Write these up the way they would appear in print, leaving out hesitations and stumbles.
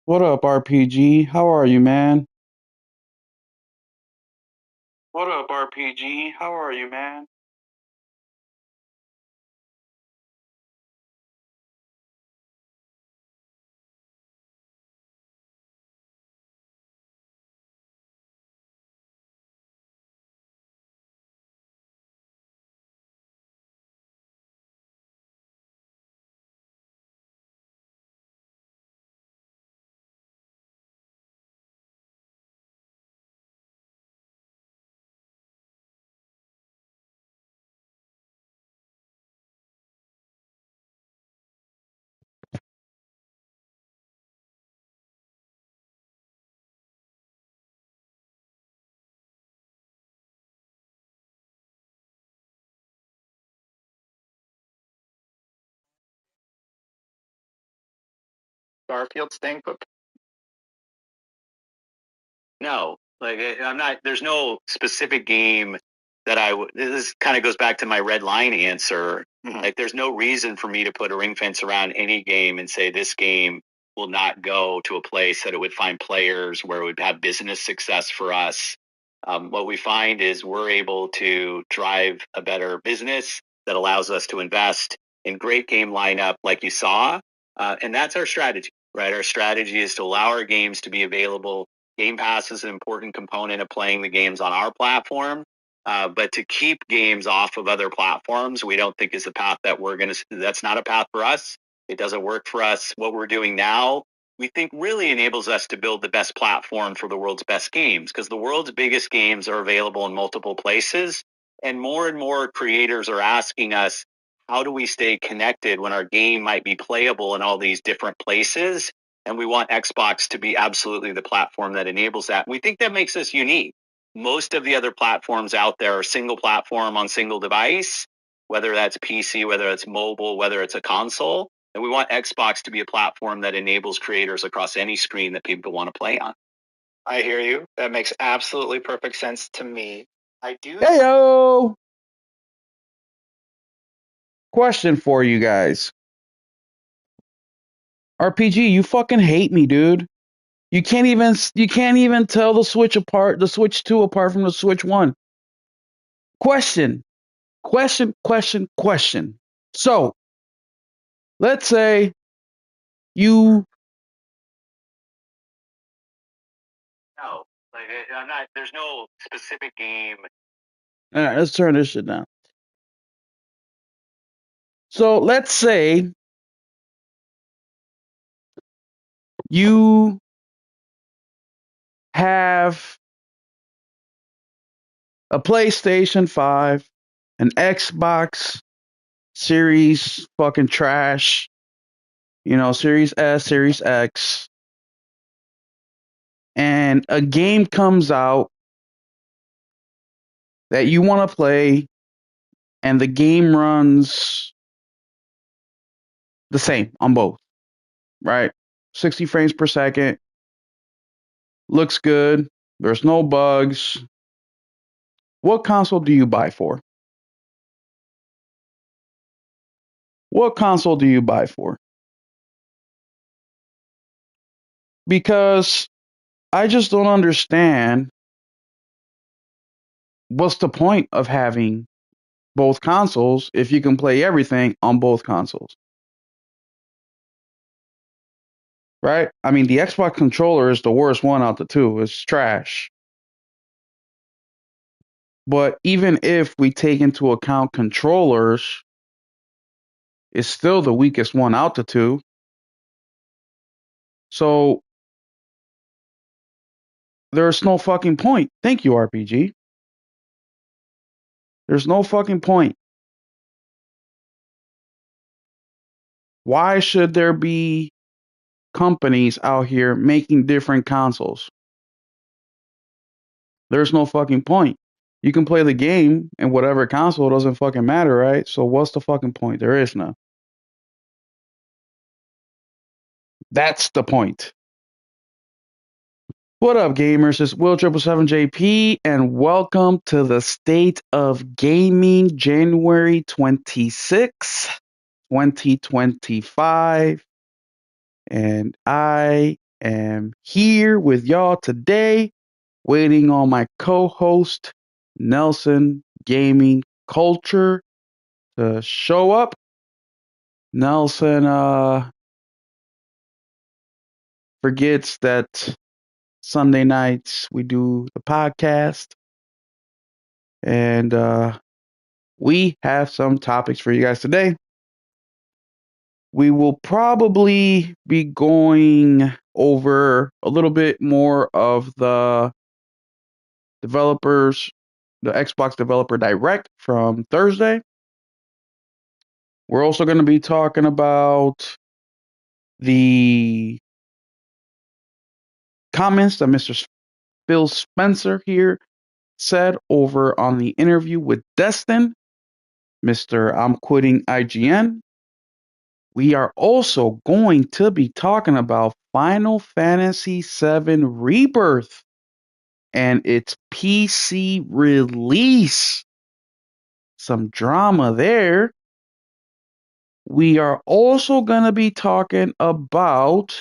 What up, RPG? How are you, man? What up, RPG? How are you, man? Garfield staying put? No, I'm not. There's no specific game that I would. This kind of goes back to my red line answer. Like, there's no reason for me to put a ring fence around any game and say this game will not go to a place that it would find players where it would have business success for us. What we find is we're able to drive a better business that allows us to invest in great game lineup, like you saw, and that's our strategy. Right, our strategy is to allow our games to be available. Game Pass is an important component of playing the games on our platform. But to keep games off of other platforms, we don't think is the path that we're going to. That's not a path for us. It doesn't work for us. What we're doing now, we think really enables us to build the best platform for the world's best games, because the world's biggest games are available in multiple places. And more creators are asking us, how do we stay connected when our game might be playable in all these different places? And we want Xbox to be absolutely the platform that enables that. We think that makes us unique. Most of the other platforms out there are single platform on single device, whether that's PC, whether it's mobile, whether it's a console. And we want Xbox to be a platform that enables creators across any screen that people want to play on. I hear you. That makes absolutely perfect sense to me. I do. Heyo! Question for you guys. RPG, you fucking hate me, dude. You can't even tell the Switch 2 apart from the Switch 1. Question. Question. So, let's say you No, I'm not. There's no specific game. all right, let's turn this shit down. So, let's say you have a PlayStation 5, an Xbox Series fucking trash, Series S, Series X, and a game comes out that you want to play, and the game runs the same on both, right? 60 frames per second, looks good, there's no bugs. What console do you buy for? What console do you buy for? Because I just don't understand what's the point of having both consoles if you can play everything on both consoles, right? I mean, the Xbox controller is the worst one out the two. It's trash. But even if we take into account controllers, it's still the weakest one out the two. So there's no fucking point. Thank you, RPG. There's no fucking point. Why should there be companies out here making different consoles? There's no fucking point. You can play the game in whatever console, it doesn't fucking matter, right? So what's the fucking point? There is none. That's the point. What up, gamers? It's Will777JP, and welcome to the State of Gaming January 26, 2025. And I am here with y'all today, waiting on my co-host Nelson Gaming Culture to show up. Nelson forgets that Sunday nights we do the podcast, and we have some topics for you guys today. We will probably be going over a little bit more of the developers, the Xbox Developer Direct from Thursday. We're also going to be talking about the comments that Mr. Phil Spencer here said over on the interview with Destin, Mr. I'm quitting IGN. We are also going to be talking about Final Fantasy VII Rebirth and its PC release. Some drama there. We are also going to be talking about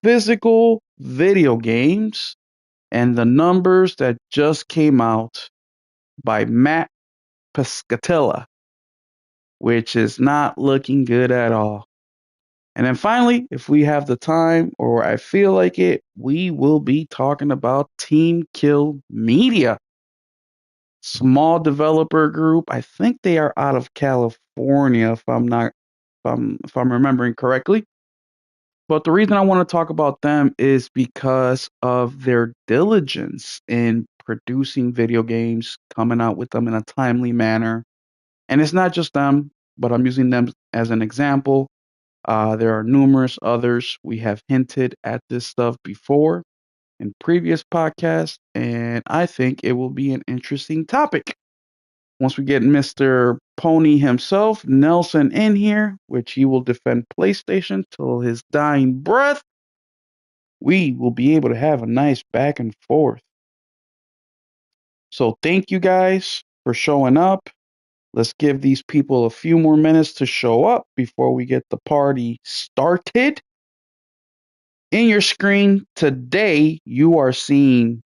physical video games and the numbers that just came out by Matt Piscatella, which is not looking good at all. And then finally, if we have the time or I feel like it, we will be talking about Team Kill Media. Small developer group. I think they are out of California if I'm remembering correctly. But the reason I want to talk about them is because of their diligence in producing video games, coming out with them in a timely manner. And it's not just them, but I'm using them as an example. There are numerous others. We have hinted at this stuff before in previous podcasts, and I think it will be an interesting topic. Once we get Mr. Pony himself, Nelson, in here, which he will defend PlayStation till his dying breath, we will be able to have a nice back and forth. So thank you guys for showing up. Let's give these people a few more minutes to show up before we get the party started. In your screen today, you are seeing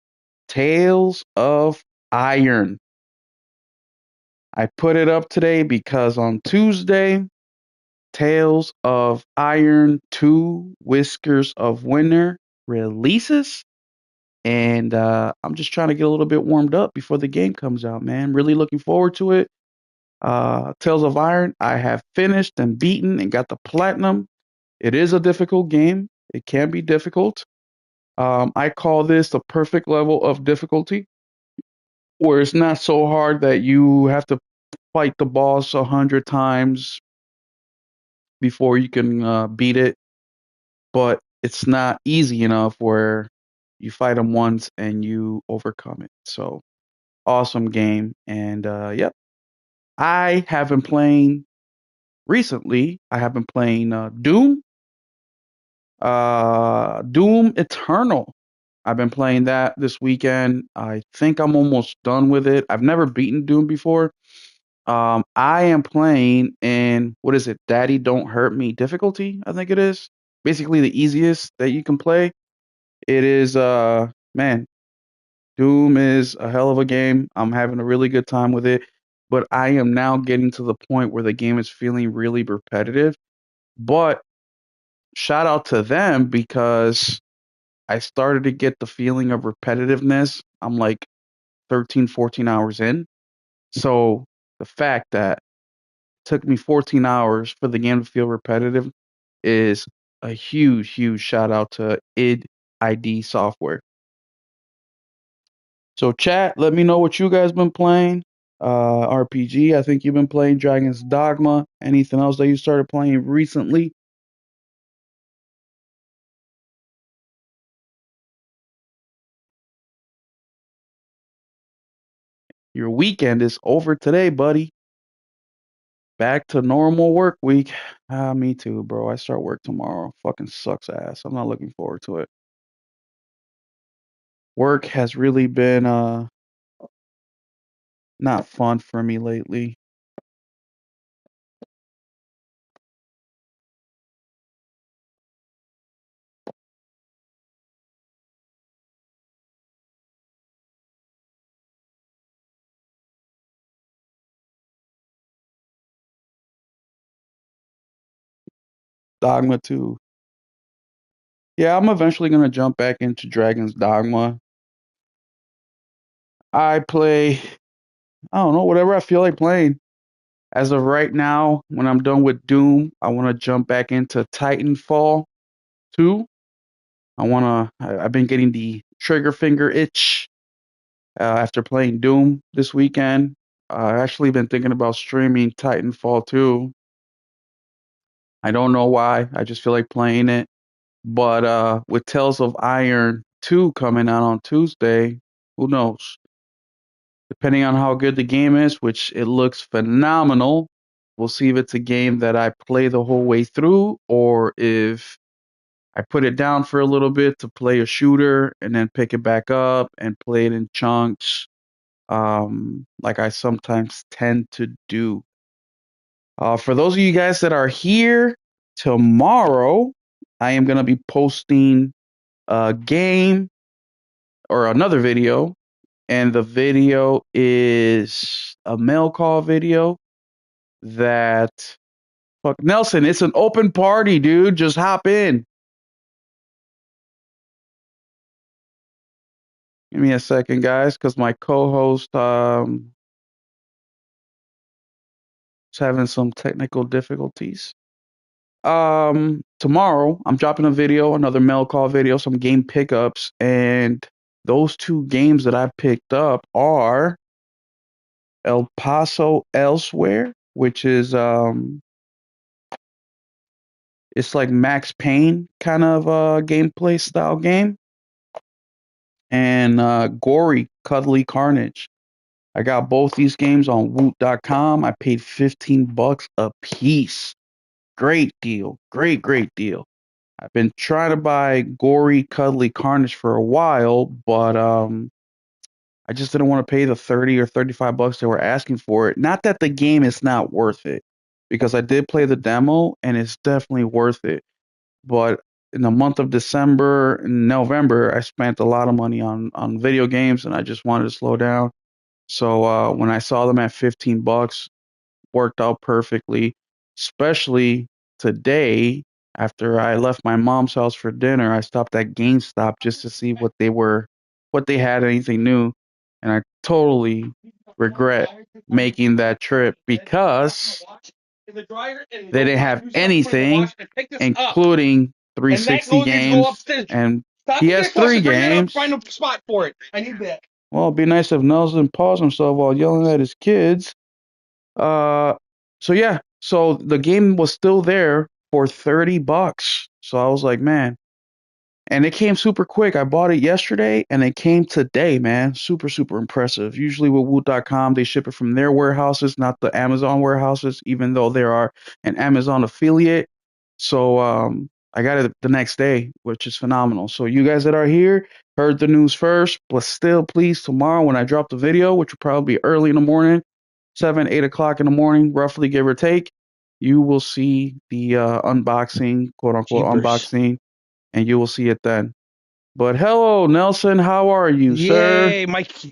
Tales of Iron. I put it up today because on Tuesday, Tales of Iron 2 Whiskers of Winter releases. And I'm just trying to get a little bit warmed up before the game comes out, man. Really looking forward to it. Tales of Iron, I have finished and beaten and got the platinum. It is a difficult game. It can be difficult. I call this the perfect level of difficulty, where it's not so hard that you have to fight the boss 100 times before you can beat it, but it's not easy enough where you fight them once and you overcome it. So awesome game, and yep, I have been playing recently. I have been playing Doom Eternal. I've been playing that this weekend. I think I'm almost done with it. I've never beaten Doom before. I am playing in what is it? Daddy Don't Hurt Me difficulty, I think it is. Basically the easiest that you can play. It is man, Doom is a hell of a game. I'm having a really good time with it, but I am now getting to the point where the game is feeling really repetitive. But shout out to them because I started to get the feeling of repetitiveness. I'm like 13, 14 hours in. So the fact that it took me 14 hours for the game to feel repetitive is a huge, huge shout out to ID Software. So chat, let me know what you guys been playing. RPG, I think you've been playing Dragon's Dogma. Anything else that you started playing recently? Your weekend is over today, buddy. Back to normal work week. Me too, bro. I start work tomorrow. Fucking sucks ass. I'm not looking forward to it. Work has really been not fun for me lately. Dogma 2. Yeah, I'm eventually gonna jump back into Dragon's Dogma. I play, I don't know, whatever I feel like playing. As of right now, when I'm done with Doom, I want to jump back into Titanfall 2. I've been getting the trigger finger itch after playing Doom this weekend. I've actually been thinking about streaming Titanfall 2. I don't know why. I just feel like playing it. But with Tales of Iron 2 coming out on Tuesday, who knows? Depending on how good the game is, which it looks phenomenal, we'll see if it's a game that I play the whole way through or if I put it down for a little bit to play a shooter and then pick it back up and play it in chunks, like I sometimes tend to do. For those of you guys that are here tomorrow, I am going to be posting a game or another video, and the video is a mail call video that fuck Nelson, it's an open party, dude. Just hop in. Give me a second, guys, because my co-host is having some technical difficulties. Tomorrow I'm dropping a video, another mail call video, some game pickups, and those two games that I picked up are El Paso Elsewhere, which is it's like Max Payne kind of gameplay style game, and Gory Cuddly Carnage. I got both these games on Woot.com. I paid $15 a piece. Great deal. Great deal. I've been trying to buy Gory Cuddly Carnage for a while, but I just didn't want to pay the 30 or $35 they were asking for it. Not that the game is not worth it, because I did play the demo and it's definitely worth it. But in the month of December and November, I spent a lot of money on video games, and I just wanted to slow down. So when I saw them at $15, worked out perfectly. Especially today, after I left my mom's house for dinner, I stopped at GameStop just to see what they had, anything new, and I totally regret making that trip because they didn't have anything, including 360 games and PS3 games. Find a spot for it. I need that. Well, it'd be nice if Nelson paused himself while yelling at his kids. So yeah, so the game was still there for $30. So I was like, man, and it came super quick. I bought it yesterday and it came today, man. Super impressive. Usually with Woot.com, they ship it from their warehouses, not the Amazon warehouses, even though they are an Amazon affiliate. So I got it the next day, which is phenomenal. So you guys that are here heard the news first, but still, please, tomorrow when I drop the video, which will probably be early in the morning, 7, 8 o'clock in the morning, roughly give or take, you will see the unboxing, quote unquote unboxing, and you will see it then. But hello, Nelson, how are you, sir? Yay!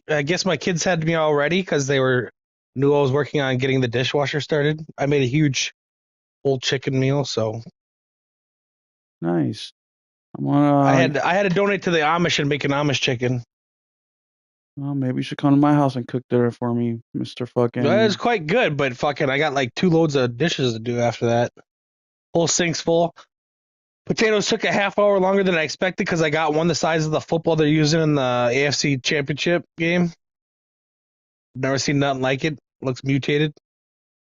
I guess my kids had me all ready because they knew I was working on getting the dishwasher started. I made a huge whole chicken meal, so Nice. I had to donate to the Amish and make an Amish chicken. Well, maybe you should come to my house and cook dinner for me, Mr. Fucking. It was quite good, but fucking, I got like 2 loads of dishes to do after that. Whole sink's full. Potatoes took a half hour longer than I expected because I got one the size of the football they're using in the AFC Championship game. Never seen nothing like it. Looks mutated.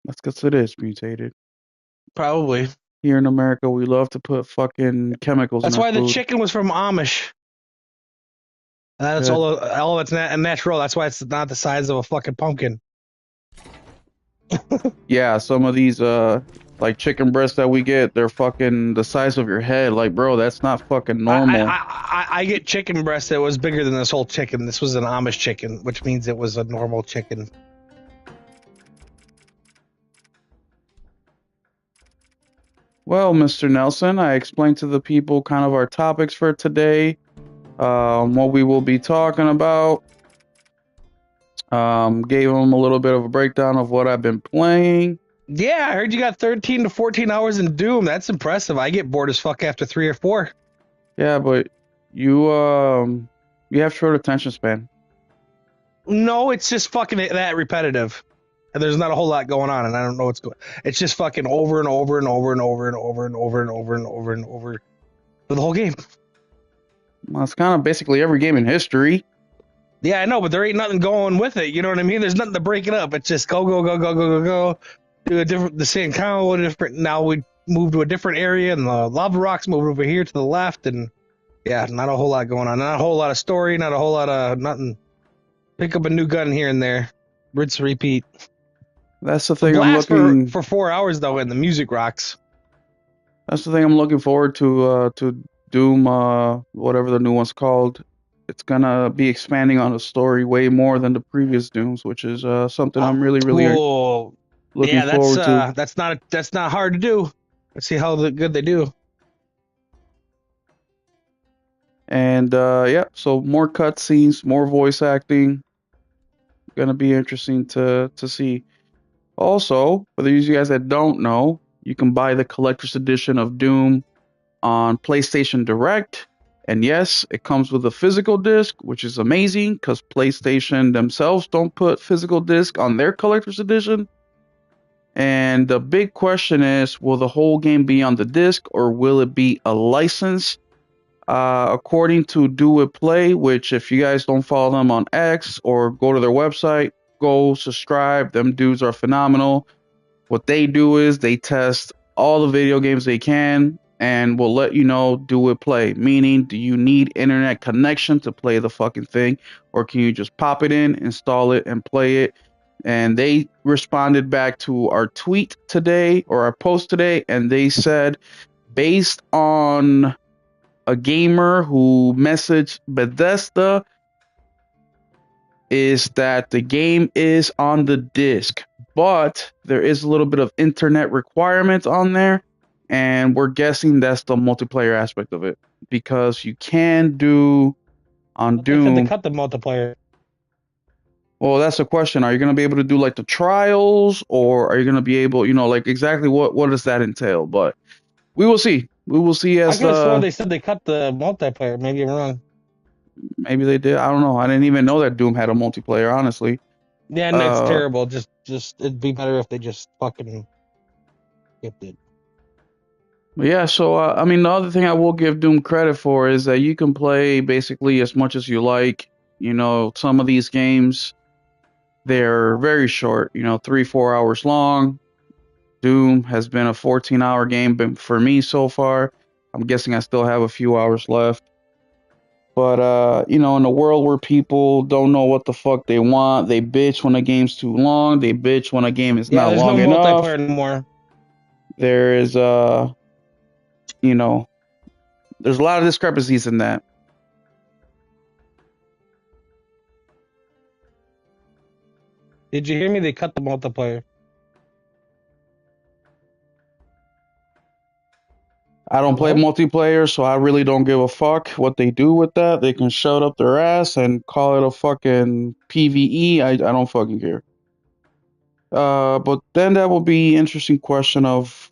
That's because it is mutated. Probably. Here in America, we love to put fucking chemicals That's in our why food. the chicken was from Amish. That's all that's natural. That's why it's not the size of a fucking pumpkin. Yeah, some of these like chicken breasts that we get, they're fucking the size of your head. Like, bro, that's not fucking normal. I get chicken breast that was bigger than this whole chicken. This was an Amish chicken, which means it was a normal chicken. Well, Mr. Nelson, I explained to the people kind of our topics for today, what we will be talking about. Gave them a little bit of a breakdown of what I've been playing. Yeah, I heard you got 13 to 14 hours in Doom. That's impressive. I get bored as fuck after 3 or 4. Yeah, but you have short attention span. No, it's just fucking that repetitive. And there's not a whole lot going on, and I don't know what's going. It's just fucking over and over and over and over and over and over and over and over and over for the whole game. Well, it's kind of basically every game in history. Yeah, I know, but there ain't nothing going with it. You know what I mean? There's nothing to break it up. It's just go, go, go, go, go, go, go. Do the same kind of different. Now we move to a different area, and the lava rocks moved over here to the left, and yeah, not a whole lot going on. Not a whole lot of story. Not a whole lot of nothing. Pick up a new gun here and there. Rinse, repeat. That's the The thing I'm blast looking. for 4 hours though, and the music rocks. That's the thing I'm looking forward to Doom, whatever the new one's called. It's gonna be expanding on the story way more than the previous Dooms, which is something I'm really Cool. looking Yeah, forward to. that's not hard to do. Let's see how good they do. And yeah, so more cutscenes, more voice acting. Gonna be interesting to see. Also, for those of you guys that don't know, you can buy the collector's edition of Doom on PlayStation Direct. And yes, it comes with a physical disc, which is amazing because PlayStation themselves don't put physical disc on their collector's edition. And the big question is, will the whole game be on the disc or will it be a license? According to Do It Play, which if you guys don't follow them on X or go to their website, go subscribe. Them dudes are phenomenal. What they do is they test all the video games they can and will let you know, do it play. Meaning, do you need internet connection to play the fucking thing? Or can you just pop it in, install it, and play it? And they responded back to our tweet today or our post today, and they said, based on a gamer who messaged Bethesda, is that the game is on the disc, but there is a little bit of internet requirements on there, and we're guessing that's the multiplayer aspect of it because you can do on They said they Doom. cut the multiplayer. Well, that's the question. Are you going to be able to do like the trials, or are you going to be able, like exactly what does that entail? But we will see. We will see I as could have sworn they said they cut the multiplayer. Maybe I'm wrong. maybe they did. I don't know. I didn't even know that Doom had a multiplayer, honestly. Yeah, and it's terrible. Just it'd be better if they just fucking skipped it. Yeah, so I mean, the other thing I will give Doom credit for is that you can play basically as much as you like. Some of these games, they're very short, 3-4 hours long. Doom has been a 14-hour game for me so far. I'm guessing I still have a few hours left. But, in a world where people don't know what the fuck they want, they bitch when a game's too long, they bitch when a game is Yeah, not there's no long enough. multiplayer anymore. There is, there's a lot of discrepancies in that. Did you hear me? They cut the multiplayer. I don't play Hello? multiplayer, so I really don't give a fuck what they do with that. They can shut up their ass and call it a fucking PvE. I don't fucking care. But then that will be interesting question of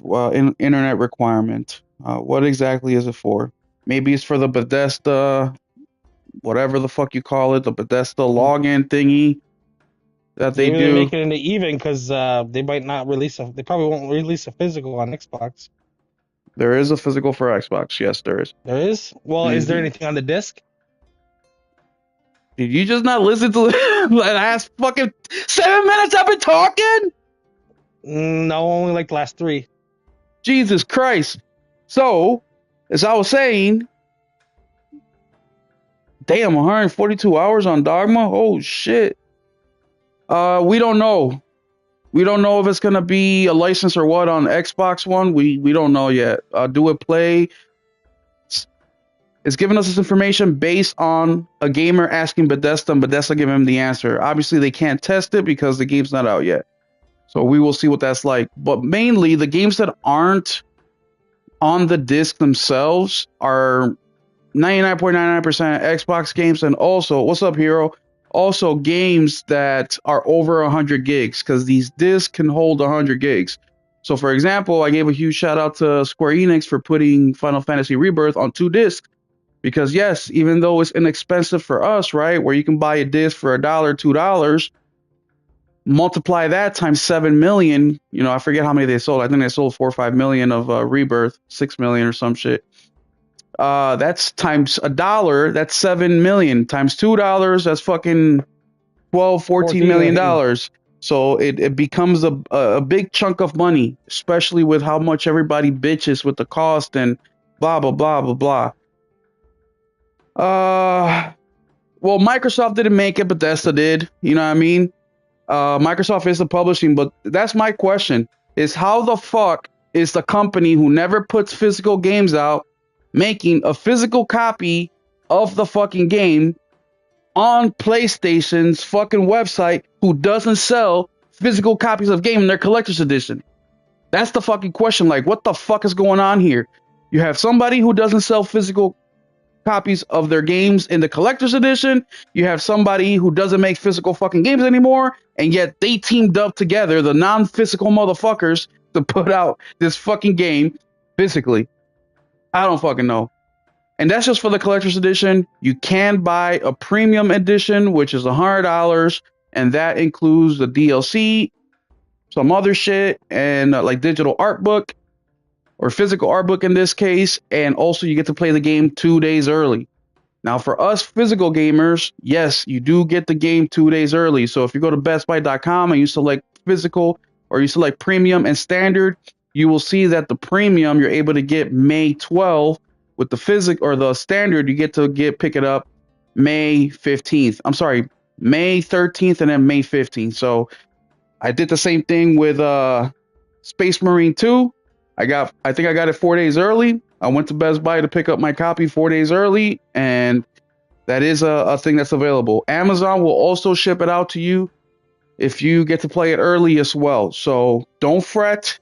internet requirement. What exactly is it for? Maybe it's for the Bethesda, whatever the fuck you call it, the Bethesda login thingy that they Maybe they do. make it into even because they might not release they probably won't release a physical on Xbox. There is a physical for Xbox. Yes, there is. There is? Well, is there Mhm. anything on the disc? Did you just not listen to the last fucking 7 minutes I've been talking? No, only like the last 3. Jesus Christ. So, as I was saying, damn, 142 hours on Dogma? Oh, shit. We don't know. We don't know if it's going to be a license or what on Xbox One. We don't know yet. Do It Play is giving us this information based on a gamer asking Bethesda and Bethesda giving him the answer. Obviously, they can't test it because the game's not out yet. So we will see what that's like. But mainly, the games that aren't on the disc themselves are 99.99% Xbox games. And also, what's up, Hero? also games that are over 100 gigs because these discs can hold 100 gigs. So, for example, I gave a huge shout out to Square Enix for putting Final Fantasy Rebirth on 2 discs because, yes, even though it's inexpensive for us, right, where you can buy a disc for $1, $2, multiply that times 7 million. You know, I forget how many they sold. I think they sold 4 or 5 million of Rebirth, 6 million or some shit. That's times $1. That's 7 million times $2. That's fucking 12, 14 million dollars. So it becomes a big chunk of money, especially with how much everybody bitches with the cost and blah blah blah blah blah. Well, Microsoft didn't make it, Bethesda did. You know what I mean? Microsoft is the publishing, but that's my question: is how the fuck is the company who never puts physical games out making a physical copy of the fucking game on PlayStation's fucking website who doesn't sell physical copies of game in their collector's edition? That's the fucking question. Like, what the fuck is going on here? You have somebody who doesn't sell physical copies of their games in the collector's edition. You have somebody who doesn't make physical fucking games anymore, and yet they teamed up together, the non-physical motherfuckers, to put out this fucking game physically. I don't fucking know. And that's just for the collector's edition. You can buy a premium edition, which is $100, and that includes the DLC, some other shit, and like digital art book or physical art book in this case. And also you get to play the game 2 days early. Now, for us physical gamers, yes, you do get the game 2 days early. So if you go to bestbuy.com and you select physical or you select premium and standard, you will see that the premium you're able to get May 12th. With the physic or the standard, you get to pick it up May 15th. I'm sorry, May 13th and then May 15th. So I did the same thing with Space Marine 2. I think I got it 4 days early. I went to Best Buy to pick up my copy 4 days early, and that is a thing that's available. Amazon will also ship it out to you if you get to play it early as well. So don't fret.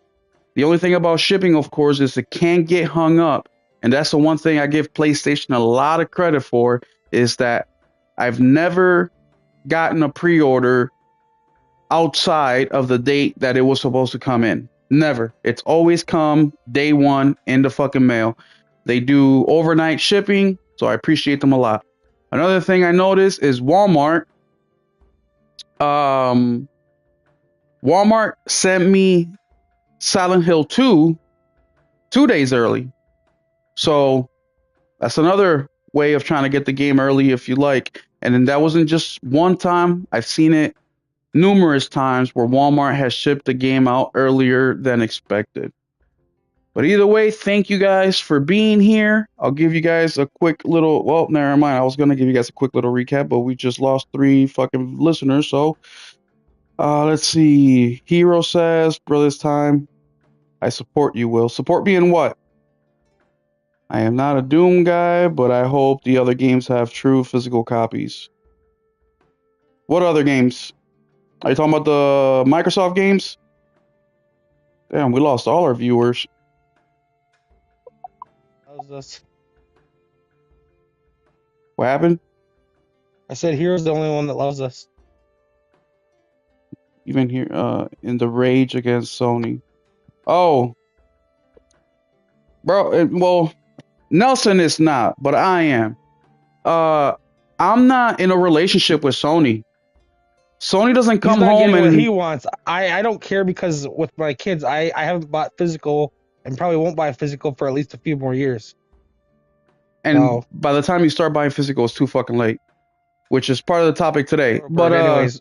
The only thing about shipping, of course, is it can get hung up. And that's the one thing I give PlayStation a lot of credit for, is that I've never gotten a pre-order outside of the date that it was supposed to come in. Never. It's always come day one in the fucking mail. They do overnight shipping, so I appreciate them a lot. Another thing I noticed is Walmart. Walmart sent me Silent Hill 2 2 days early. So that's another way of trying to get the game early if you like. And then that wasn't just one time. I've seen it numerous times where Walmart has shipped the game out earlier than expected. But either way, thank you guys for being here. I'll give you guys a quick little, well, never mind. I was going to give you guys a quick little recap, but we just lost 3 fucking listeners. So let's see. Hero says, brother's time. I support you, Will. Support me in what? I am not a Doom guy, but I hope the other games have true physical copies. What other games? Are you talking about the Microsoft games? Damn, we lost all our viewers. How's this? What happened? I said Hero's the only one that loves us. Even here, in the rage against Sony. Oh. Bro, well, Nelson is not, but I am. I'm not in a relationship with Sony. Sony doesn't come He's not home getting and what he wants. I don't care, because with my kids, I haven't bought physical and probably won't buy physical for at least a few more years. and by the time you start buying physical, it's too fucking late, which is part of the topic today. But anyways,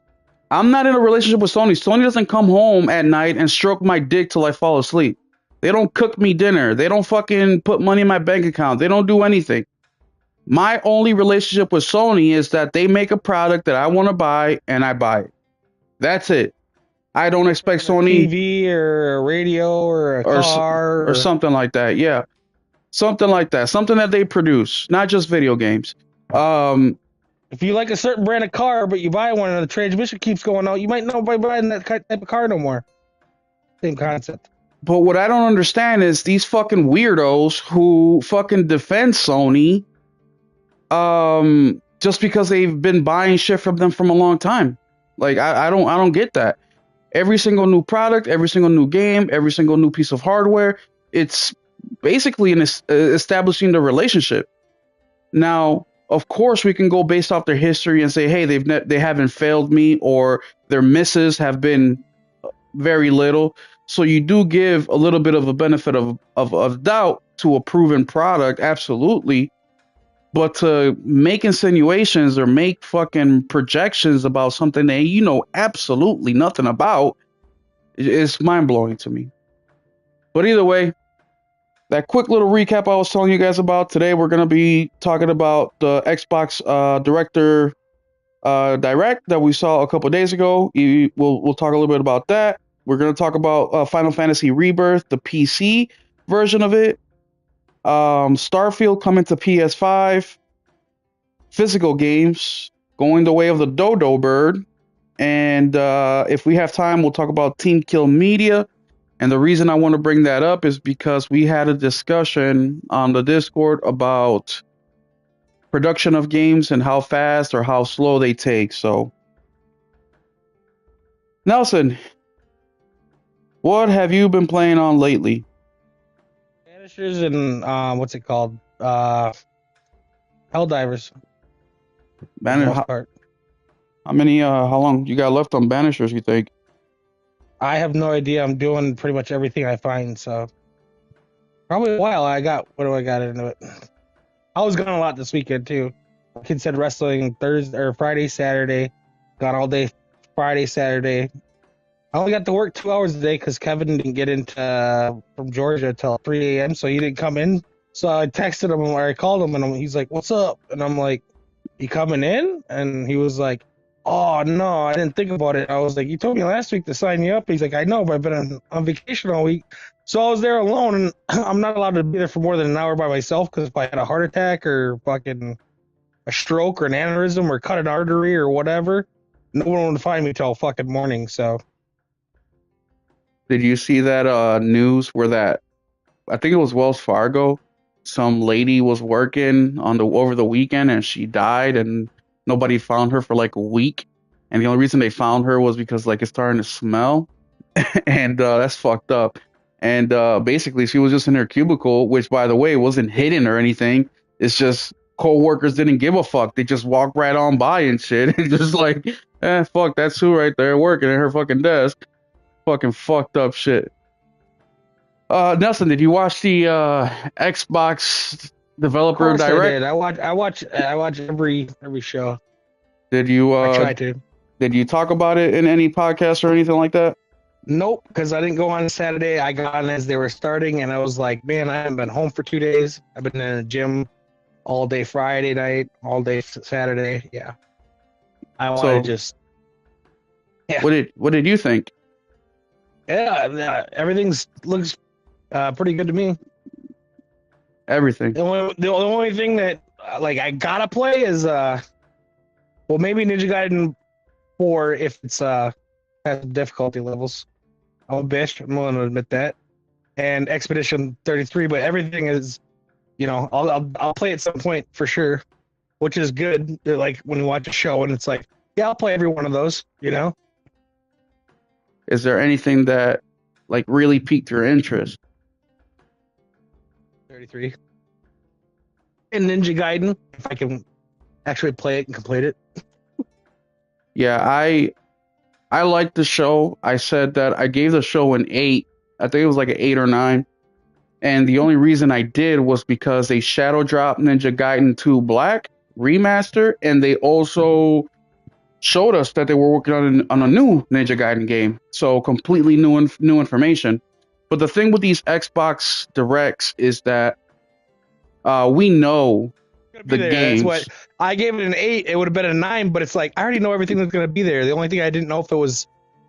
I'm not in a relationship with Sony. Sony doesn't come home at night and stroke my dick till I fall asleep. They don't cook me dinner. They don't fucking put money in my bank account. They don't do anything. My only relationship with Sony is that they make a product that I want to buy and I buy it. That's it. I don't expect Sony TV or a radio or a car or something like that. Yeah. Something like that. Something that they produce, not just video games. If you like a certain brand of car, but you buy one and the transmission keeps going out, you might not be buying that type of car no more. Same concept. But what I don't understand is these fucking weirdos who fucking defend Sony just because they've been buying shit from them from a long time. Like I don't get that. Every single new product, every single new game, every single new piece of hardware, it's basically establishing the relationship. Now, of course, we can go based off their history and say, hey, they haven't failed me, or their misses have been very little. So you do give a little bit of a benefit of doubt to a proven product, absolutely. But to make insinuations or make fucking projections about something that you know absolutely nothing about is mind blowing to me. But either way, that quick little recap I was telling you guys about today, we're gonna be talking about the Xbox Director Direct that we saw a couple days ago. We'll talk a little bit about that. We're gonna talk about Final Fantasy Rebirth, the PC version of it. Starfield coming to PS5. Physical games going the way of the dodo bird. And if we have time, we'll talk about Team Kill Media. And the reason I want to bring that up is because we had a discussion on the Discord about production of games and how fast or how slow they take. So, Nelson, what have you been playing on lately? Banishers and what's it called? Helldivers. How many? How long you got left on Banishers? You think? I have no idea. I'm doing pretty much everything I find, so probably a while. What do I got into it? I was gone a lot this weekend too. Kid said wrestling Thursday or Friday, Saturday. Got all day Friday, Saturday. I only got to work 2 hours a day because Kevin didn't get into from Georgia till 3 a.m. So he didn't come in. So I texted him or I called him and he's like, "What's up?" And I'm like, "You coming in?" And he was like, "Oh no, I didn't think about it." I was like, "You told me last week to sign you up." He's like, "I know, but I've been on vacation all week." So I was there alone, and I'm not allowed to be there for more than an hour by myself because if I had a heart attack or fucking a stroke or an aneurysm or cut an artery or whatever, no one would find me till fucking morning. So Did you see that news where that I think it was Wells Fargo, some lady was working on over the weekend and she died and nobody found her for like a week, and the only reason they found her was because like it's starting to smell, and that's fucked up. And basically she was just in her cubicle, which by the way wasn't hidden or anything. It's just co-workers didn't give a fuck. They just walked right on by and shit and just like, fuck, that's who right there working at her fucking desk. Fucking fucked up shit. Nelson, did you watch the Xbox Developer of course Direct? I watch every show. Did you I try to. did you talk about it in any podcast or anything like that? Nope, because I didn't go on Saturday. I got on as they were starting, and I was like, man, I haven't been home for 2 days. I've been in the gym all day Friday night, all day Saturday. Yeah, I want to just. Yeah. What did you think? Yeah, everything's looks pretty good to me. Everything. The only thing that like I gotta play is well maybe Ninja Gaiden 4 if it's has difficulty levels. I'm a bitch. I'm willing to admit that. And Expedition 33, but everything is, you know, I'll play at some point for sure, which is good. Like when you watch a show and it's like, yeah, I'll play every one of those. You know. Is there anything that like really piqued your interest? 33. And Ninja Gaiden, if I can actually play it and complete it. Yeah, I liked the show. I said that I gave the show an 8. I think it was like an 8 or 9. And the only reason I did was because they shadow dropped Ninja Gaiden 2 Black remaster, and they also showed us that they were working on a new Ninja Gaiden game. So completely new information. But the thing with these Xbox Directs is that we know the games. That's what I gave it an 8. It would have been a 9, but it's like I already know everything that's going to be there. The only thing I didn't know if it was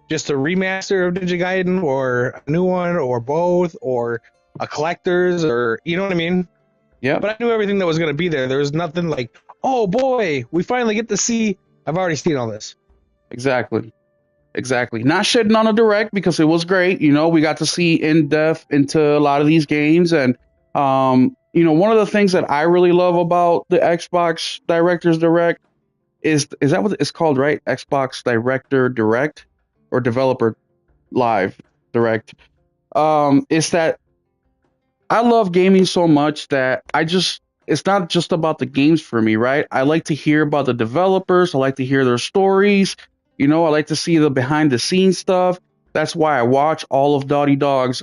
just a remaster of Ninja Gaiden or a new one or both or a collector's or you know what I mean? Yeah. But I knew everything that was going to be there. There was nothing like, oh boy, we finally get to see. I've already seen all this. Exactly. Not shitting on a direct because it was great. You know, we got to see in depth into a lot of these games, and one of the things that I really love about the Xbox Directors Direct is that what it's called, right? Xbox Director Direct or Developer Live Direct. Is that I love gaming so much that it's not just about the games for me, right? I like to hear about the developers. I like to hear their stories. I like to see the behind the scenes stuff. That's why I watch all of Dotty Dog's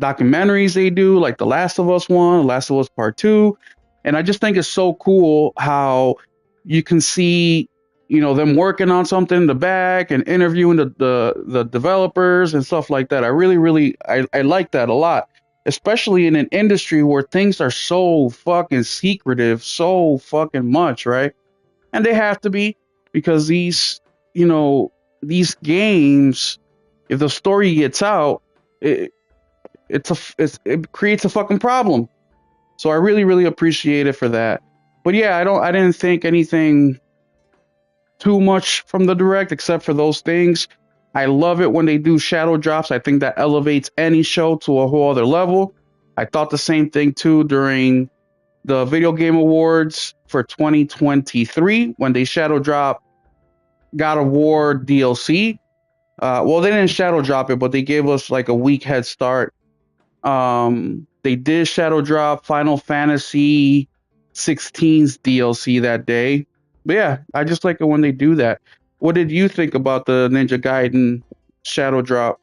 documentaries they do, like The Last of Us one, The Last of Us Part Two, and I just think it's so cool how you can see, them working on something in the back and interviewing the developers and stuff like that. I really, really, I like that a lot, especially in an industry where things are so fucking secretive, so fucking much, right? And they have to be because these games, if the story gets out, it, it creates a fucking problem. So I really, really appreciate it for that. But yeah, I didn't think anything too much from the direct except for those things. I love it when they do shadow drops. I think that elevates any show to a whole other level. I thought the same thing too during the Video Game Awards for 2023 when they shadow drop God of War DLC. Well, they didn't shadow drop it, but they gave us like a week head start. They did shadow drop Final Fantasy 16's DLC that day. But yeah, I just like it when they do that. What did you think about the Ninja Gaiden shadow drop?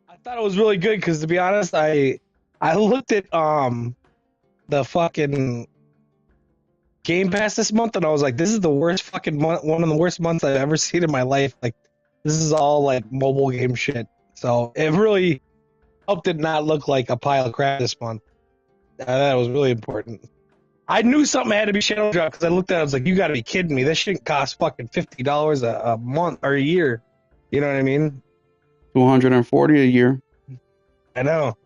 I thought it was really good because, to be honest, I looked at the fucking Game Pass this month and I was like, this is the worst fucking month, one of the worst months I've ever seen in my life. Like, this is all like mobile game shit. So it really helped it not look like a pile of crap this month. That was really important. I knew something had to be shadow dropped because I looked at it. I was like, you got to be kidding me. This shouldn't cost fucking $50 a month or a year. You know what I mean? 240 a year. I know.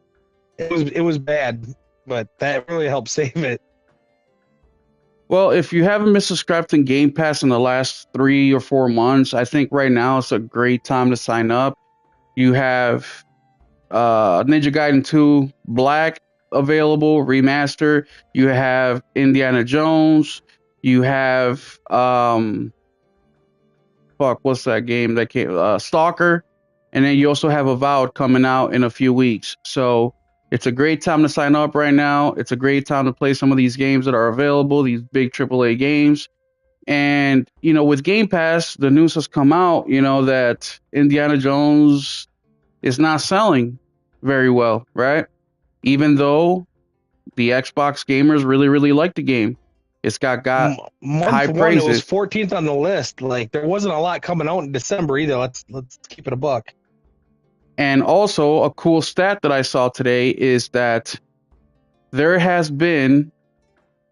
It was bad, but that really helped save it. Well, if you haven't been subscribed to Game Pass in the last 3 or 4 months, I think right now is a great time to sign up. You have Ninja Gaiden 2 Black available, remaster. You have Indiana Jones. You have what's that game that came? Stalker, and then you also have Avowed coming out in a few weeks. So it's a great time to sign up right now. It's a great time to play some of these games that are available, these big AAA games. And, with Game Pass, the news has come out, that Indiana Jones is not selling very well, right? Even though the Xbox gamers really, really like the game. It's got month high one, praises. it was 14th on the list. Like, there wasn't a lot coming out in December either. Let's keep it a buck. And also, a cool stat that I saw today is that there has been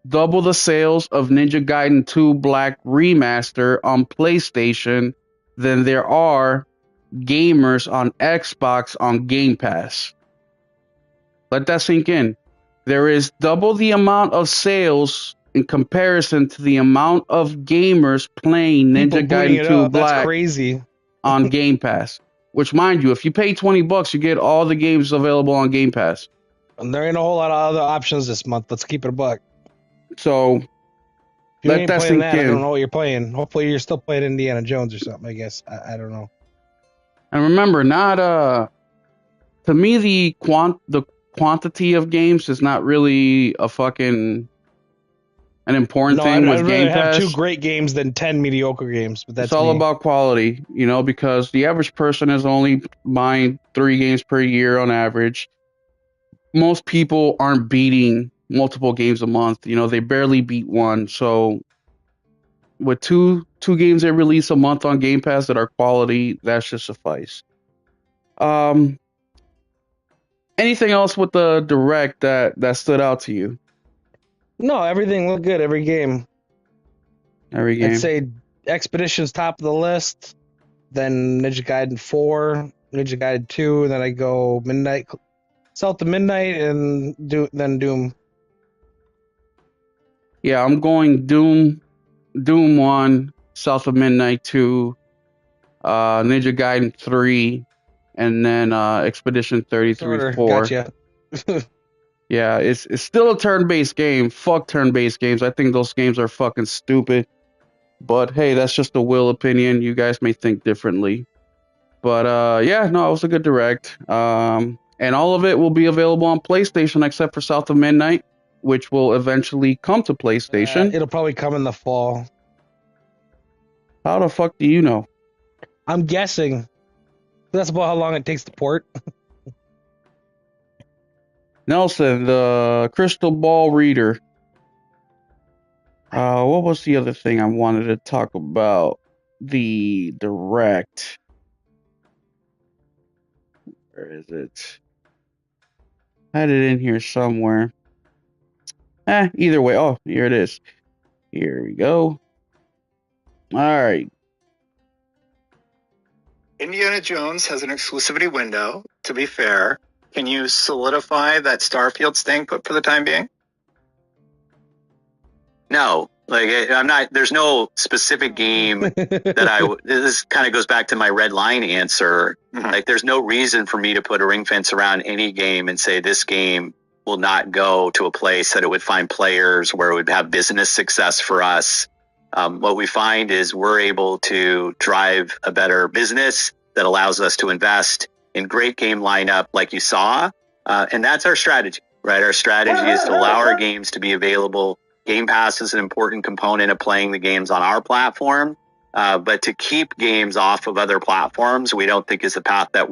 double the sales of Ninja Gaiden 2 Black Remaster on PlayStation than there are gamers on Xbox on Game Pass. Let that sink in. There is double the amount of sales in comparison to the amount of gamers playing People Ninja booting Gaiden it 2 up. That's Black crazy. on Game Pass. Which, mind you, if you pay $20, you get all the games available on Game Pass. And there ain't a whole lot of other options this month. Let's keep it a buck. So If you let ain't that playing sink that, I in. don't know what you're playing. Hopefully you're still playing Indiana Jones or something, I guess. I don't know. And remember, to me the quantity of games is not really an important thing with I'd Game rather have Pass. 2 great games than 10 mediocre games, but that's It's all me. about quality, because the average person is only buying 3 games per year on average. Most people aren't beating multiple games a month. They barely beat one. So with two games they release a month on Game Pass that are quality, that should suffice. Anything else with the direct that stood out to you? No, everything looked good. Every game. Every game. I'd say Expedition's top of the list. Then Ninja Gaiden 4, Ninja Gaiden 2, and then I go Midnight, South of Midnight, and then Doom. Yeah, I'm going Doom 1, South of Midnight 2, Ninja Gaiden 3, and then Expedition 33 Order. 4. Gotcha. Yeah, it's still a turn-based game. Fuck turn-based games. I think those games are fucking stupid. But hey, that's just a Will opinion. You guys may think differently. But yeah, no, it was a good direct. And all of it will be available on PlayStation except for South of Midnight, which will eventually come to PlayStation. It'll probably come in the fall. How the fuck do you know? I'm guessing. That's about how long it takes to port. Nelson, the crystal ball reader. What was the other thing I wanted to talk about? The direct. Where is it? I had it in here somewhere. Either way. Oh, here it is. Here we go. All right. Indiana Jones has an exclusivity window, to be fair. Can you solidify that Starfield's staying put for the time being? No, like I'm not. There's no specific game that this kind of goes back to my red line answer. Like, there's no reason for me to put a ring fence around any game and say this game will not go to a place that it would find players, where it would have business success for us. What we find is we're able to drive a better business that allows us to invest in great game lineup like you saw. And that's our strategy, right? Our strategy is to allow our games to be available. Game Pass is an important component of playing the games on our platform. But to keep games off of other platforms, we don't think is a path that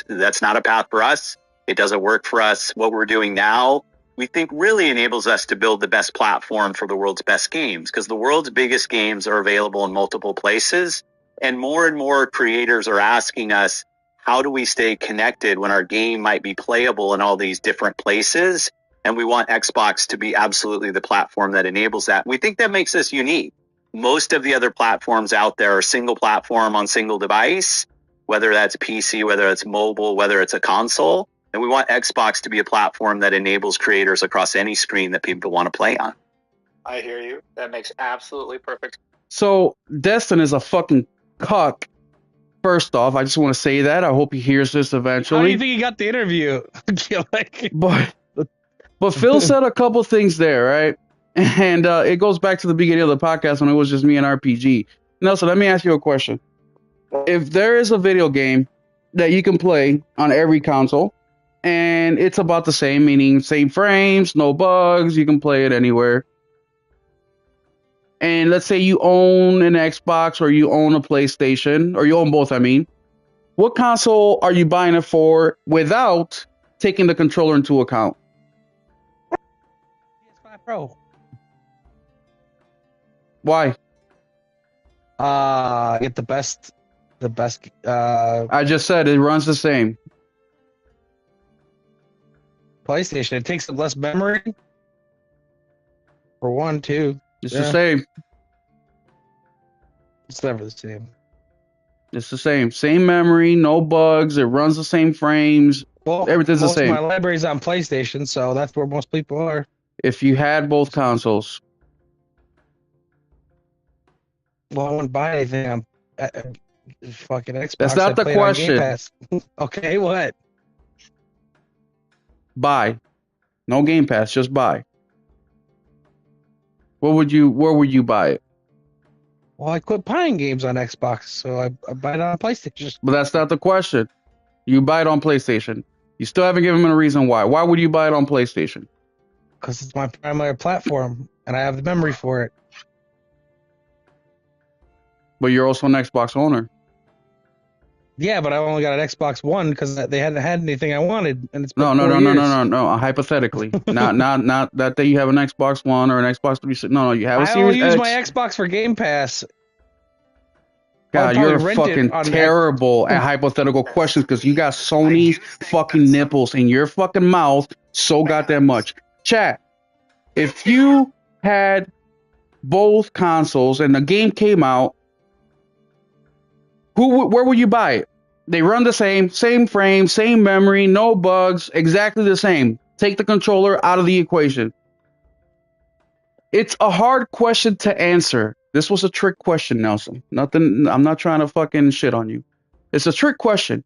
that's not a path for us. It doesn't work for us. What we're doing now, we think really enables us to build the best platform for the world's best games, because the world's biggest games are available in multiple places. And more creators are asking us, how do we stay connected when our game might be playable in all these different places? And we want Xbox to be absolutely the platform that enables that. We think that makes us unique. Most of the other platforms out there are single platform on single device, whether that's PC, whether it's mobile, whether it's a console. And we want Xbox to be a platform that enables creators across any screen that people want to play on. I hear you. That makes absolutely perfect. So Destin is a fucking cuck. First off, I just want to say that. I hope he hears this eventually. How do you think he got the interview? But Phil said a couple things there, right? And it goes back to the beginning of the podcast when it was just me and RPG. Nelson, let me ask you a question. If there is a video game that you can play on every console, and it's about the same, meaning same frames, no bugs, you can play it anywhere. And let's say you own an Xbox or you own a PlayStation, or you own both, I mean. What console are you buying it for without taking the controller into account? PS5 Pro. Why? Get the best. I just said it runs the same. PlayStation. It takes less memory. For one, too. It's the same. It's never the same. It's the same. Same memory, no bugs. It runs the same frames. Well, everything's the same. Most of my library's on PlayStation, so that's where most people are. If you had both consoles. Well, I wouldn't buy anything on fucking Xbox. That's not the question. Okay, what? Buy. No Game Pass, just buy. Where would you buy it? Well, I quit buying games on Xbox, so I buy it on PlayStation. But that's not the question. You buy it on PlayStation. You still haven't given me a reason why. Why would you buy it on PlayStation? Because it's my primary platform, and I have the memory for it. But you're also an Xbox owner. Yeah, but I only got an Xbox One because they hadn't had anything I wanted, and it's been No. Hypothetically, not that you have an Xbox One or an Xbox 360. No, you have a Series X. I only use my Xbox for Game Pass. God, you're fucking terrible at hypothetical questions because you got Sony's fucking nipples in your fucking mouth so goddamn much. Chat, if you had both consoles and the game came out, where would you buy it? They run the same frame, same memory, no bugs, exactly the same. Take the controller out of the equation. It's a hard question to answer. This was a trick question, Nelson. Nothing. I'm not trying to fucking shit on you. It's a trick question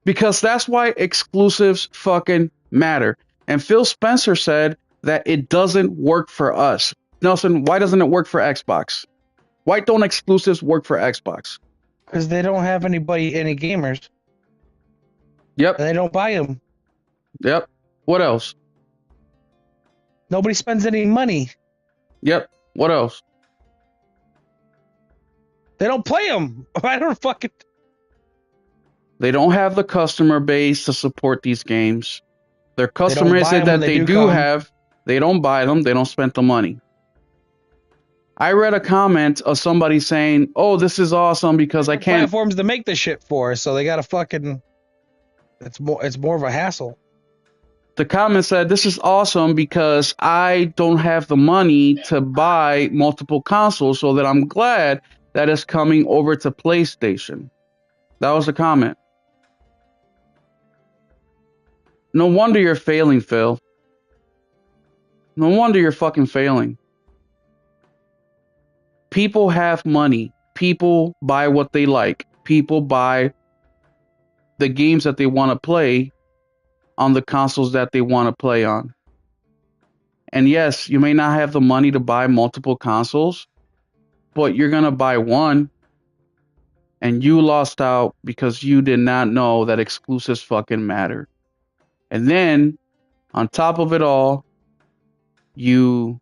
because that's why exclusives fucking matter. And Phil Spencer said that it doesn't work for us. Nelson, why doesn't it work for Xbox? Why don't exclusives work for Xbox? Because they don't have any gamers. Yep. And they don't buy them. Yep. What else? Nobody spends any money. Yep. What else? They don't play them. I don't fucking... They don't have the customer base to support these games. Their customers buy 'em that when they they do do come. have, they don't buy them. They don't spend the money. I read a comment of somebody saying, "Oh, this is awesome because I can't." Platforms to make this shit for, so they gotta fucking... It's more of a hassle. The comment said, "This is awesome because I don't have the money to buy multiple consoles, so that I'm glad that it's coming over to PlayStation." That was the comment. No wonder you're failing, Phil. No wonder you're fucking failing. People have money. People buy what they like. People buy the games that they want to play on the consoles that they want to play on. And yes, you may not have the money to buy multiple consoles, but you're going to buy one, and you lost out because you did not know that exclusives fucking matter. And then, on top of it all, you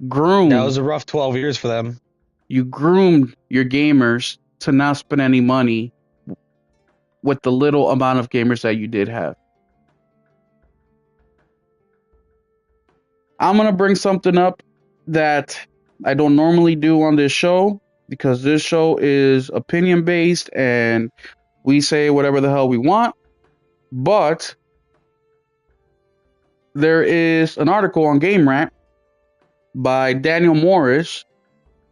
groomed. That was a rough 12 years for them. You groomed your gamers to not spend any money with the little amount of gamers that you did have. I'm going to bring something up that I don't normally do on this show, because this show is opinion based and we say whatever the hell we want. But there is an article on Game Rant by Daniel Morris,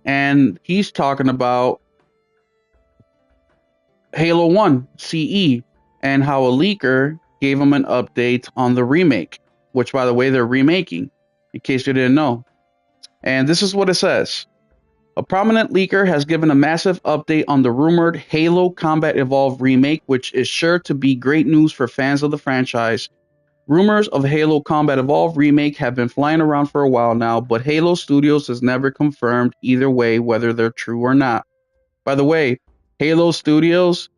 and he's talking about Halo 1 CE and how a leaker gave him an update on the remake, which, by the way, they're remaking, in case you didn't know. And this is what it says. A prominent leaker has given a massive update on the rumored Halo Combat Evolved remake, which is sure to be great news for fans of the franchise. Rumors of Halo Combat Evolved remake have been flying around for a while now, but Halo Studios has never confirmed either way whether they're true or not. By the way, Halo Studios,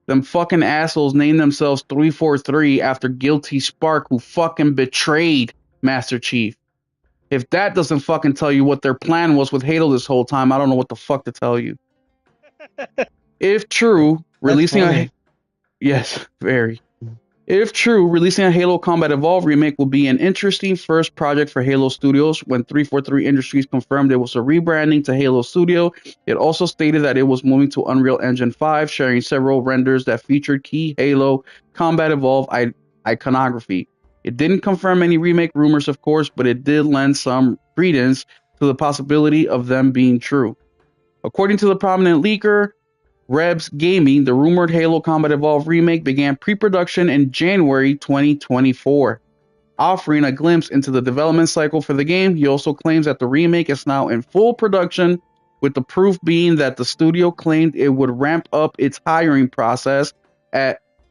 them fucking assholes named themselves 343 after Guilty Spark, who fucking betrayed Master Chief. If that doesn't fucking tell you what their plan was with Halo this whole time, I don't know what the fuck to tell you. If true, releasing a... Yes, very. If true, releasing a Halo Combat Evolved remake will be an interesting first project for Halo Studios. When 343 Industries confirmed it was a rebranding to Halo Studio, it also stated that it was moving to Unreal Engine 5, sharing several renders that featured key Halo Combat Evolved iconography. It didn't confirm any remake rumors, of course, but it did lend some credence to the possibility of them being true. According to the prominent leaker, Rebs Gaming, the rumored Halo Combat Evolved remake began pre-production in January 2024. Offering a glimpse into the development cycle for the game, he also claims that the remake is now in full production, with the proof being that the studio claimed it would ramp up its hiring process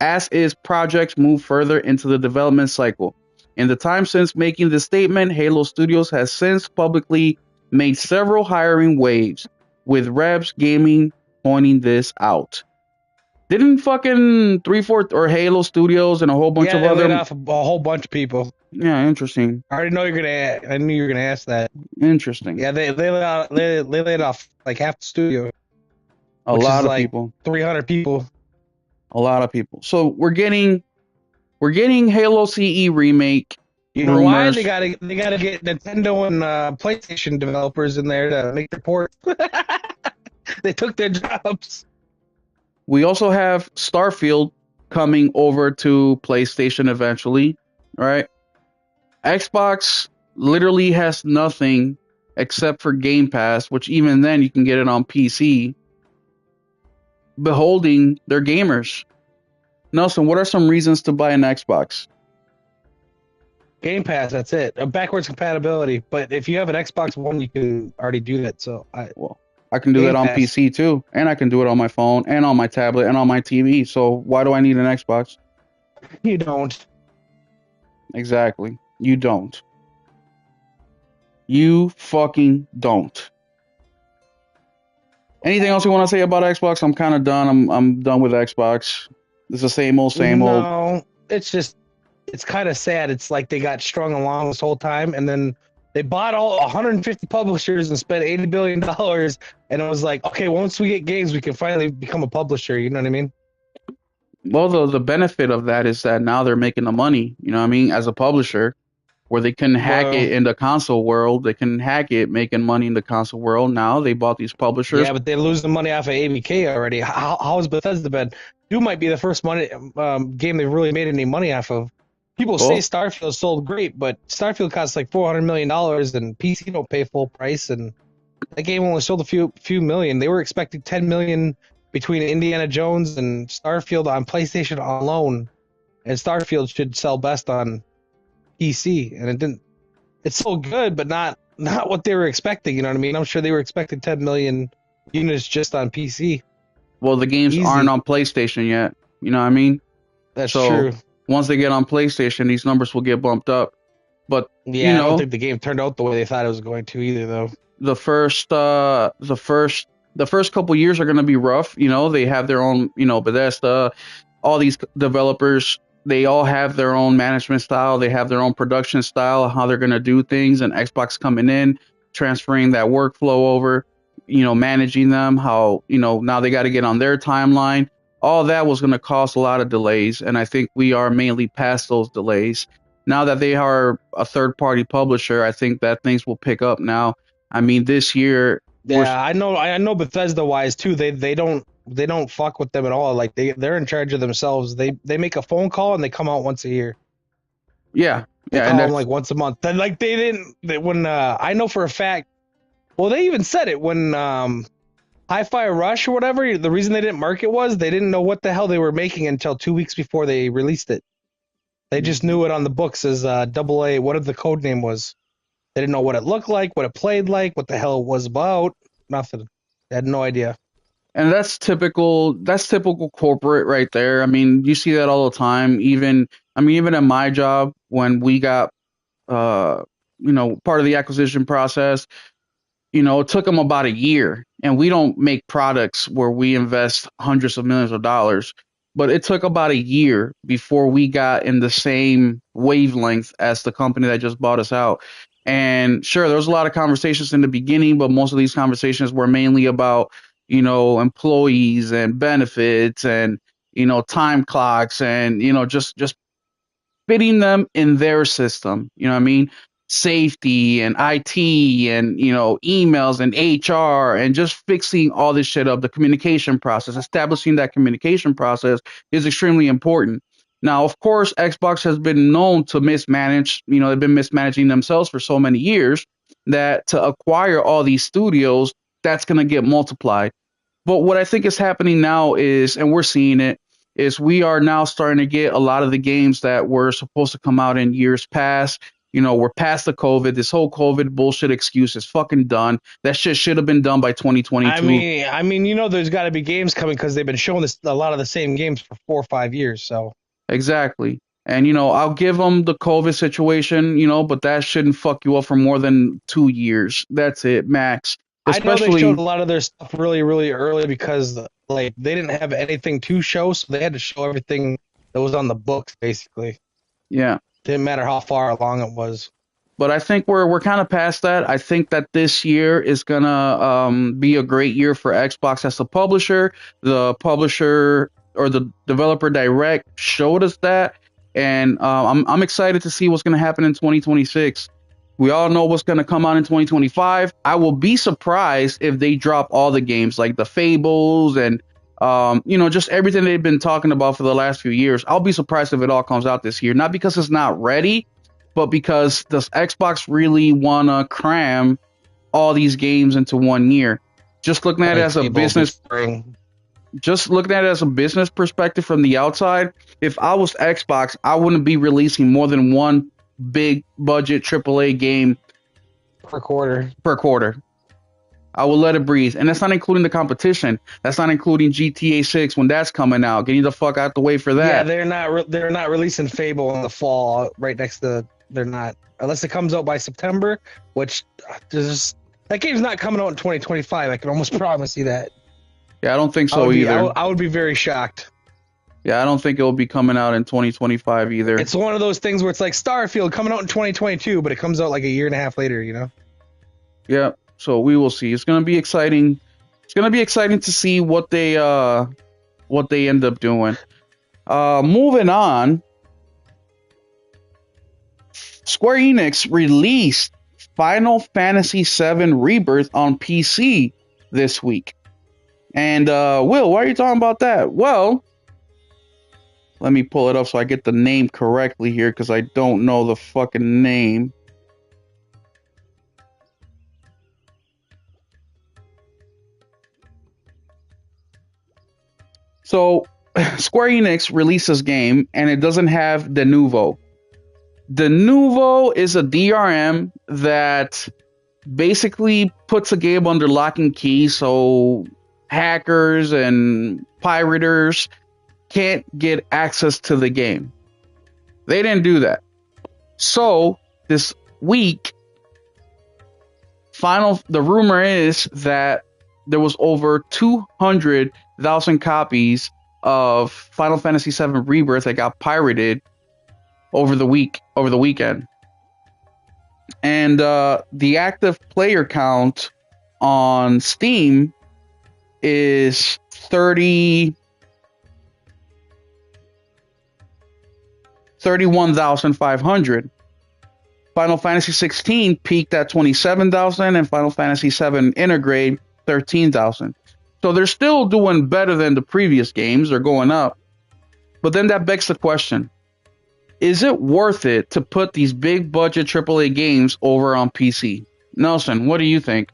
as its projects move further into the development cycle. In the time since making this statement, Halo Studios has since publicly made several hiring waves, with Rebs Gaming pointing this out. Didn't fucking 343 or Halo Studios and a whole bunch of they other... laid off a whole bunch of people. Yeah, interesting. I already know you're gonna. I knew you were gonna ask that. Interesting. Yeah, they laid off like half the studio. A lot of people. 300 people. A lot of people. So we're getting Halo CE remake. You know why? They gotta get Nintendo and PlayStation developers in there to make their ports. They took their jobs. We also have Starfield coming over to PlayStation eventually, right? Xbox literally has nothing except for Game Pass, which even then you can get it on PC, beholding their gamers. Nelson, what are some reasons to buy an Xbox? Game Pass, that's it. Backwards compatibility. But if you have an Xbox One, you can already do that. So I can do Game that on Pass. PC too, and I can do it on my phone and on my tablet and on my TV. So why do I need an Xbox? You don't. Exactly. You don't. You fucking don't. Anything else you want to say about Xbox? I'm kind of done. I'm done with Xbox. It's the same old, same old. No, it's kind of sad. It's like they got strung along this whole time, and then they bought all 150 publishers and spent $80 billion, and it was like, okay, once we get games, we can finally become a publisher. You know what I mean? Well, the benefit of that is that now they're making the money. You know what I mean? As a publisher, where they couldn't hack Well, it in the console world, they can hack it making money in the console world. Now they bought these publishers. yeah, but they're losing money off of ABK already. How has Bethesda been? Doom might be the first game they've really made any money off of. People say Well, Starfield sold great, but Starfield costs like $400 million, and PC don't pay full price, and that game only sold a few million. They were expecting 10 million between Indiana Jones and Starfield on PlayStation alone, and Starfield should sell best on PC, and it didn't. It's so good, but not what they were expecting. You know what I mean? I'm sure they were expecting 10 million units just on PC. well, the games Easy. aren't on PlayStation yet. You know what I mean? That's So, true. Once they get on PlayStation, these numbers will get bumped up. But Yeah, you I know, don't think the game turned out the way they thought it was going to either, though. the first couple years are going to be rough. You know, they have their own, Bethesda, all these developers, they all have their own management style, they have their own production style, how they're going to do things, and Xbox coming in, transferring that workflow over, managing them, how, now they got to get on their timeline. All that was going to cause a lot of delays, and I think we are mainly past those delays. Now that they are a third-party publisher, I think that things will pick up now. I mean, this year, Yeah, I know Bethesda wise too. They don't fuck with them at all. Like they're in charge of themselves. They make a phone call and they come out once a year. yeah, They yeah, call and them that's like once a month. Then like when I know for a fact. Well, they even said it when Hi-Fi Rush or whatever. The reason they didn't mark it was they didn't know what the hell they were making until 2 weeks before they released it. They just knew it on the books as AA. What the code name was. They didn't know what it looked like, what it played like, what the hell it was about. Nothing. They had no idea. and that's typical. That's typical corporate right there. I mean, you see that all the time. Even at my job, when we got part of the acquisition process, it took them about a year, and we don't make products where we invest hundreds of millions of dollars, but it took about a year before we got in the same wavelength as the company that just bought us out. And sure, there was a lot of conversations in the beginning, but most of these conversations were mainly about, employees and benefits and, time clocks and, just fitting them in their system. You know what I mean? Safety and IT and, emails and HR and just fixing all this shit up. The communication process, establishing that communication process is extremely important. Now, of course, Xbox has been known to mismanage. They've been mismanaging themselves for so many years that to acquire all these studios, that's going to get multiplied. But what I think is happening now is, and we're seeing it, is we are now starting to get a lot of the games that were supposed to come out in years past. We're past the COVID. This whole COVID bullshit excuse is fucking done. That shit should have been done by 2022. I mean, there's got to be games coming because they've been showing a lot of the same games for 4 or 5 years. So Exactly. And, I'll give them the COVID situation, but that shouldn't fuck you up for more than 2 years. That's it, max. I know they Especially, showed a lot of their stuff really, really early because like they didn't have anything to show, so they had to show everything that was on the books, basically. yeah. Didn't matter how far along it was. But I think we're kind of past that. I think that this year is gonna be a great year for Xbox as a publisher. The publisher or the developer direct showed us that, and I'm excited to see what's gonna happen in 2026. We all know what's gonna come out in 2025. I will be surprised if they drop all the games like the Fables and just everything they've been talking about for the last few years. I'll be surprised if it all comes out this year. Not because it's not ready, but because does Xbox really want to cram all these games into 1 year? Just looking at it as a business, just looking at it as a business perspective from the outside, if I was Xbox, I wouldn't be releasing more than one big budget AAA game per quarter. per quarter. I will let it breathe. And that's not including the competition. That's not including GTA 6 when that's coming out. Getting the fuck out the way for Yeah, that. they're not releasing Fable in the fall. Right next to they're not unless it comes out by September, which just that game's not coming out in 2025. I can almost promise you that. Yeah, I don't think I so would be, either. I would be very shocked. Yeah, I don't think it will be coming out in 2025 either. It's one of those things where it's like Starfield coming out in 2022, but it comes out like a year and a half later, you know? Yeah, so we will see. It's gonna be exciting. It's gonna be exciting to see what they end up doing. Moving on. Square Enix released Final Fantasy VII Rebirth on PC this week. And Will, why are you talking about that? Well, let me pull it up so I get the name correctly here because I don't know the fucking name. So, Square Enix released this game and it doesn't have Denuvo. Denuvo is a DRM that basically puts a game under lock and key so hackers and pirators can't get access to the game. They didn't do that. So this week, the rumor is that there was over 200,000 copies of Final Fantasy VII Rebirth that got pirated over the weekend. And the active player count on Steam is 31,500. Final Fantasy 16 peaked at 27,000 and Final Fantasy 7 Intergrade 13,000. So they're still doing better than the previous games. They're going up. But then that begs the question. Is it worth it to put these big budget AAA games over on PC? Nelson, what do you think?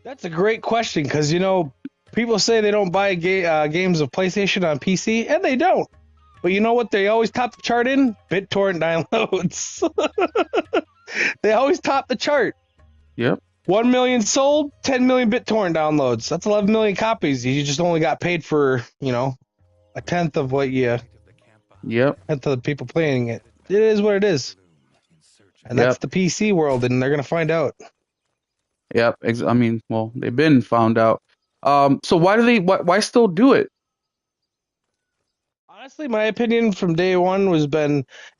That's a great question because, you know, people say they don't buy games of PlayStation on PC, and they don't. But you know what? They always top the chart in? BitTorrent downloads. They always top the chart. Yep. 1 million sold, 10 million BitTorrent downloads. That's 11 million copies. You just only got paid for, you know, a tenth of what you... Yep. Tenth of the people playing it. It is what it is. And that's the PC world, and they're going to find out. Yep. I mean, well, they've been found out. So why still do it? Honestly, my opinion from day one was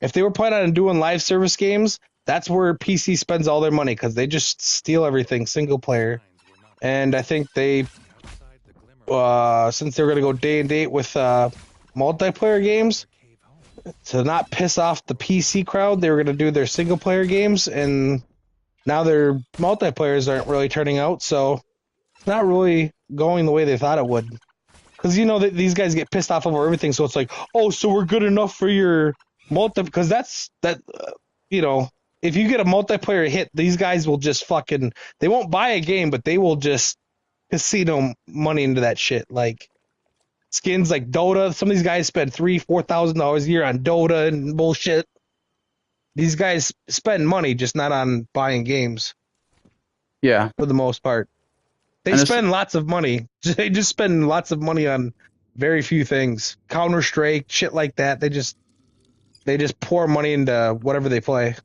if they were planning on doing live service games, that's where PC spends all their money because they just steal everything single player. And I think they, since they're going to go day and date with multiplayer games, to not piss off the PC crowd, they were going to do their single player games, and now their multiplayers aren't really turning out, so it's not really going the way they thought it would. Because, you know, these guys get pissed off over everything, so it's like, oh, so we're good enough for your because you know, if you get a multiplayer hit, these guys will just they won't buy a game, but they will just casino money into that shit. Like, skins like Dota, some of these guys spend $3,000-$4,000 a year on Dota and bullshit. These guys spend money, just not on buying games. Yeah. For the most part. They spend lots of money. They just spend lots of money on very few things. Counter-Strike, shit like that. They just pour money into whatever they play.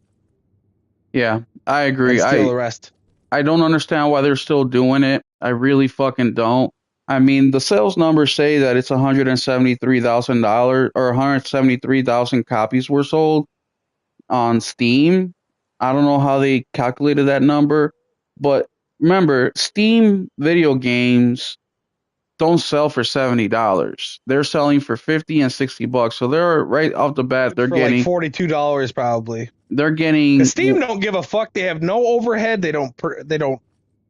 Yeah, I agree. And steal the rest. I don't understand why they're still doing it. I really fucking don't. I mean, the sales numbers say that it's $173,000 or 173,000 copies were sold on Steam. I don't know how they calculated that number, but remember, Steam video games don't sell for $70. They're selling for $50 and $60. So they're right off the bat, they're getting like $42 probably. They're getting Steam don't give a fuck. They have no overhead. They don't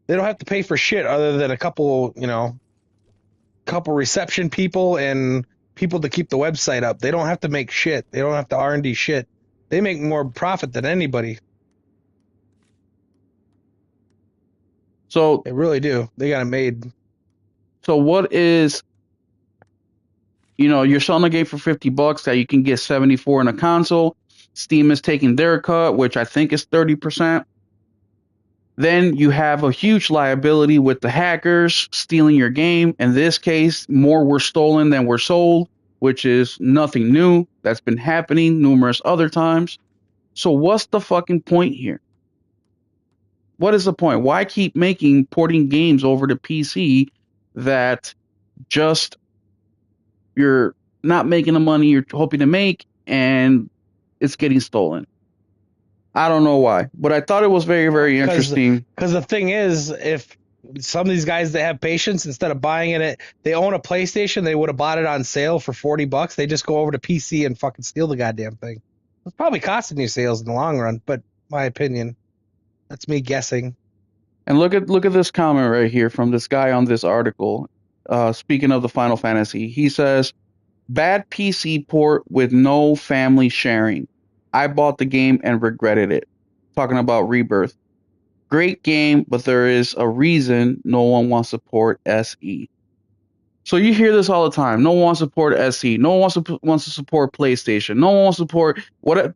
have to pay for shit other than a couple reception people and people to keep the website up. They don't have to make shit. They don't have to R&D shit. They make more profit than anybody. So they really do. They got it made. So what is, you're selling a game for $50 that you can get 74 in a console. Steam is taking their cut, which I think is 30%. Then you have a huge liability with the hackers stealing your game. In this case, more were stolen than were sold, which is nothing new. That's been happening numerous other times. So what's the fucking point here? What is the point? Why keep porting games over to PC that just you're not making the money you're hoping to make and it's getting stolen? I don't know why, but I thought it was very, very interesting. Because the thing is, if some of these guys that have patience, instead of buying it, they own a PlayStation, they would have bought it on sale for $40. They just go over to PC and fucking steal the goddamn thing. It's probably costing you sales in the long run, but my opinion, that's me guessing. And look at this comment right here from this guy on this article. Speaking of the Final Fantasy, he says, "Bad PC port with no family sharing. I bought the game and regretted it." Talking about Rebirth. Great game, but there is a reason no one wants to port SE. So you hear this all the time. No one wants to support SE. No one wants to support PlayStation. No one wants to support what.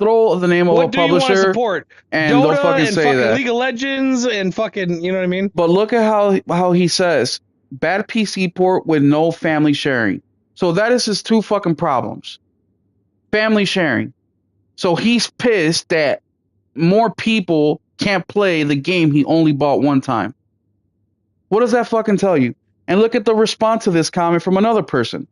Throw the name of a publisher. What do you want to support? And Dota they'll fucking and say fucking that. League of Legends and fucking, you know what I mean? But look at how he says bad PC port with no family sharing. So that is his two fucking problems. Family sharing. So he's pissed that more people can't play the game he only bought one time. What does that fucking tell you? And look at the response to this comment from another person.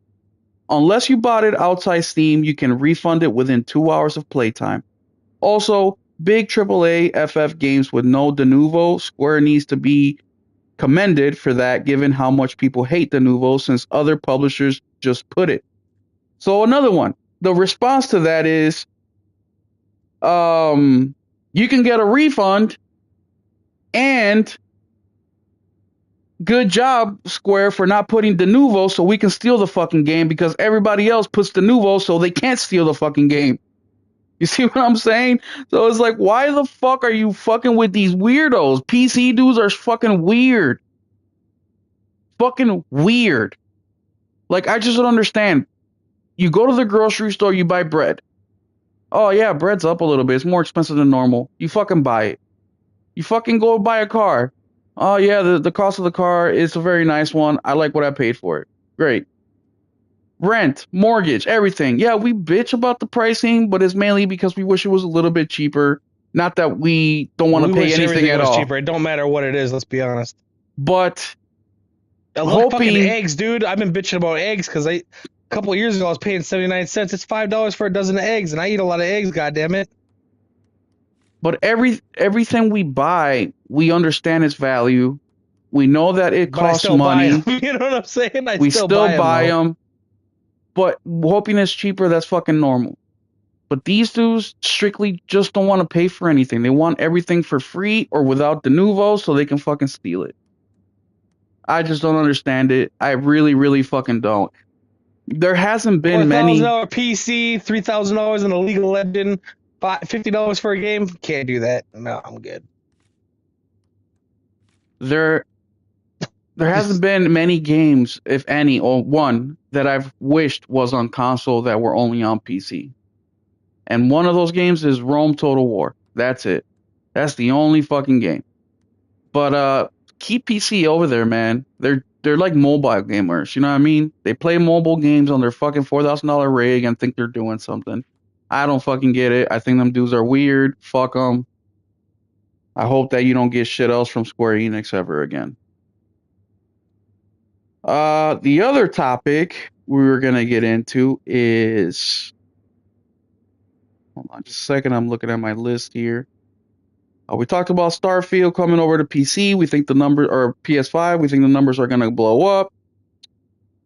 Unless you bought it outside Steam, you can refund it within 2 hours of playtime. Also, big AAA FF games with no Denuvo, Square needs to be commended for that, given how much people hate Denuvo since other publishers just put it. So another one. The response to that is, you can get a refund, and good job, Square, for not putting Denuvo so we can steal the fucking game, because everybody else puts Denuvo so they can't steal the fucking game. You see what I'm saying? So it's like, why the fuck are you fucking with these weirdos? PC dudes are fucking weird. Fucking weird. Like, I just don't understand. You go to the grocery store, you buy bread. Oh yeah, bread's up a little bit. It's more expensive than normal. You fucking buy it. You fucking go buy a car. Oh yeah, the cost of the car is a very nice one. I like what I paid for it. Great. Rent, mortgage, everything. Yeah, we bitch about the pricing, but it's mainly because we wish it was a little bit cheaper. Not that we don't want to pay anything at all. Cheaper. It don't matter what it is, let's be honest. But look, fucking eggs, dude. I've been bitching about eggs because a couple of years ago I was paying 79 cents. It's $5 for a dozen of eggs, and I eat a lot of eggs, goddammit. But everything we buy, we understand its value. We know that it costs money. You know what I'm saying? We still buy them. But hoping it's cheaper, that's fucking normal. But these dudes strictly just don't want to pay for anything. They want everything for free or without Denuvo so they can fucking steal it. I just don't understand it. I really, really fucking don't. There hasn't been many. $4,000 PC, $3,000 in a League of Legends, $50 for a game. Can't do that. No, I'm good. There hasn't been many games, if any, or one that I've wished was on console that were only on PC. And one of those games is Rome Total War. That's it. That's the only fucking game. But keep PC over there, man. They're like mobile gamers, you know what I mean? They play mobile games on their fucking $4,000 rig and think they're doing something. I don't fucking get it. I think them dudes are weird. Fuck them. I hope that you don't get shit else from Square Enix ever again. The other topic we were going to get into is... Hold on just a second. I'm looking at my list here. We talked about Starfield coming over to PC. We think the number, or PS5, we think the numbers are going to blow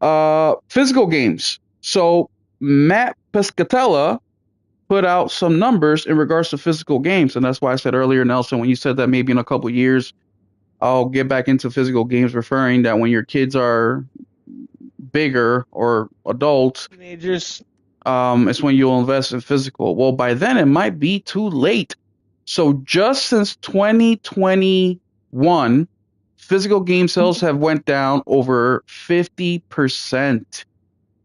up. Physical games. So Matt Pescatella put out some numbers in regards to physical games. And that's why I said earlier, Nelson, when you said that maybe in a couple years, I'll get back into physical games, referring that when your kids are bigger or adults, teenagers, it's when you'll invest in physical. Well, by then it might be too late. So just since 2021, physical game sales have went down over 50%.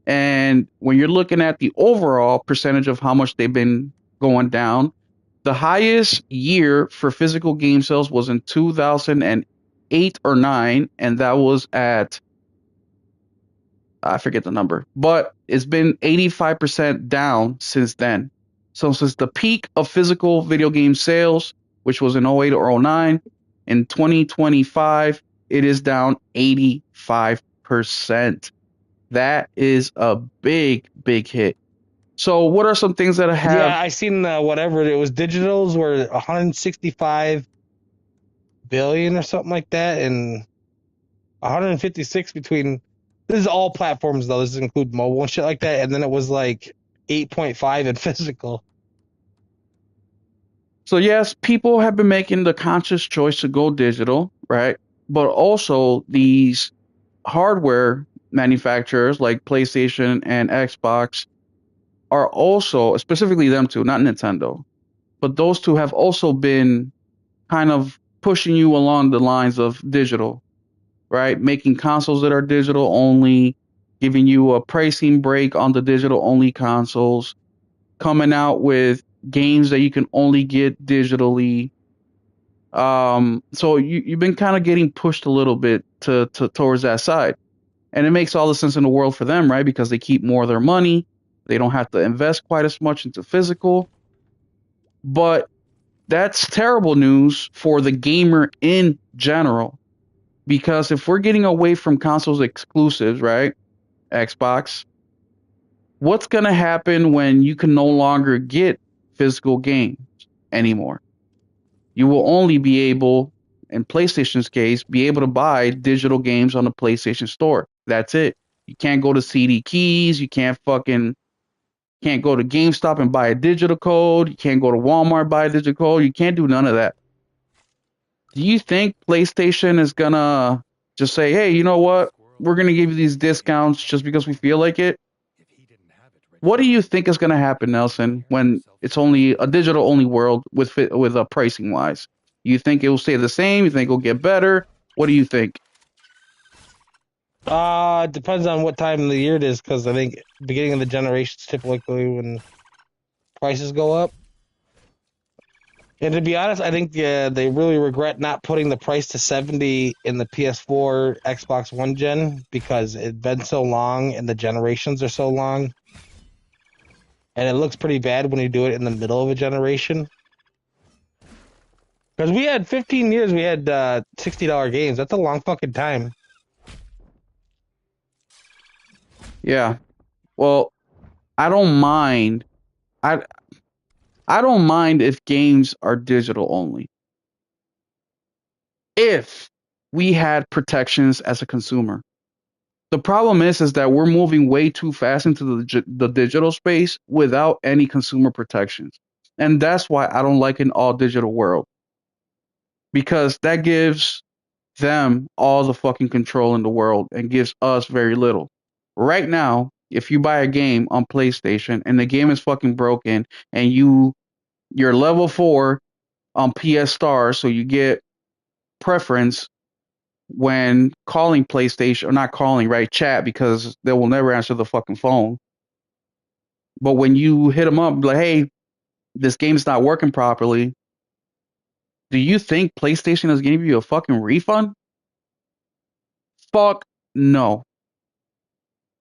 And when you're looking at the overall percentage of how much they've been going down, The highest year for physical game sales was in 2008 or 9, and that was at, I forget the number, but it's been 85% down since then. So since the peak of physical video game sales, which was in 08 or 09, in 2025, it is down 85%. That is a big, big hit. So what are some things that have... Yeah, I seen whatever it was. Digitals were 165 billion or something like that, and 156 between. This is all platforms though. This include mobile and shit like that. And then it was like 8.5 in physical. So yes, people have been making the conscious choice to go digital, right? But also these hardware manufacturers like PlayStation and Xbox are also, specifically them two, not Nintendo, but those two have also been kind of pushing you along the lines of digital, right? Making consoles that are digital only, giving you a pricing break on the digital only consoles, coming out with games that you can only get digitally. So you've been kind of getting pushed a little bit to towards that side. And it makes all the sense in the world for them, right? Because they keep more of their money. They don't have to invest quite as much into physical. But that's terrible news for the gamer in general. Because if we're getting away from consoles exclusives, right? Xbox, what's going to happen when you can no longer get physical games anymore? You will only be able, in PlayStation's case, be able to buy digital games on the PlayStation Store. That's it. You can't go to CD Keys. You can't go to GameStop and buy a digital code. You can't go to Walmart and buy a digital code. You can't do none of that. Do you think PlayStation is gonna just say, hey, you know what? We're gonna give you these discounts just because we feel like it? What do you think is gonna happen, Nelson, when it's only a digital only world with pricing wise? You think it will stay the same? You think it'll get better? What do you think? It depends on what time of the year it is, because I think beginning of the generation is typically when prices go up. And to be honest, I think they really regret not putting the price to 70 in the PS4, Xbox One gen, because it's been so long and the generations are so long. And it looks pretty bad when you do it in the middle of a generation. Because we had 15 years, we had $60 games. That's a long fucking time. Yeah. Well, I don't mind. I don't mind if games are digital only. If we had protections as a consumer. The problem is that we're moving way too fast into the digital space without any consumer protections. And that's why I don't like an all digital world. Because that gives them all the fucking control in the world and gives us very little. Right now, if you buy a game on PlayStation and the game is fucking broken and you're level 4 on PS Star, so you get preference when calling PlayStation, or not calling, right? Chat, because they will never answer the fucking phone. But when you hit them up, like, hey, this game's not working properly, do you think PlayStation is giving you a fucking refund? Fuck no.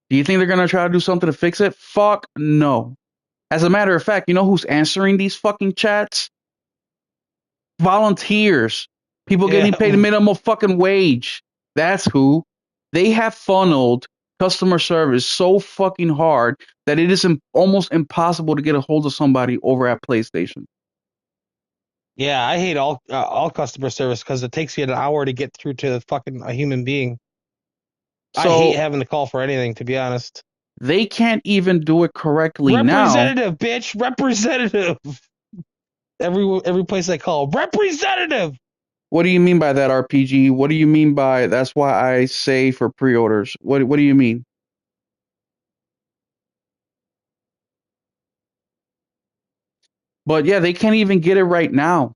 Do you think they're gonna try to do something to fix it? Fuck no. As a matter of fact, you know who's answering these fucking chats? Volunteers. People getting paid a minimum fucking wage. That's who. They have funneled customer service so fucking hard that it is almost impossible to get a hold of somebody over at PlayStation. Yeah, I hate all customer service because it takes you an hour to get through to fucking a human being. I hate having to call for anything, to be honest. They can't even do it correctly now. Representative, bitch, representative. Every place I call, representative. What do you mean by that, RPG? What do you mean by that's why I say for pre-orders? What do you mean? But yeah, they can't even get it right now.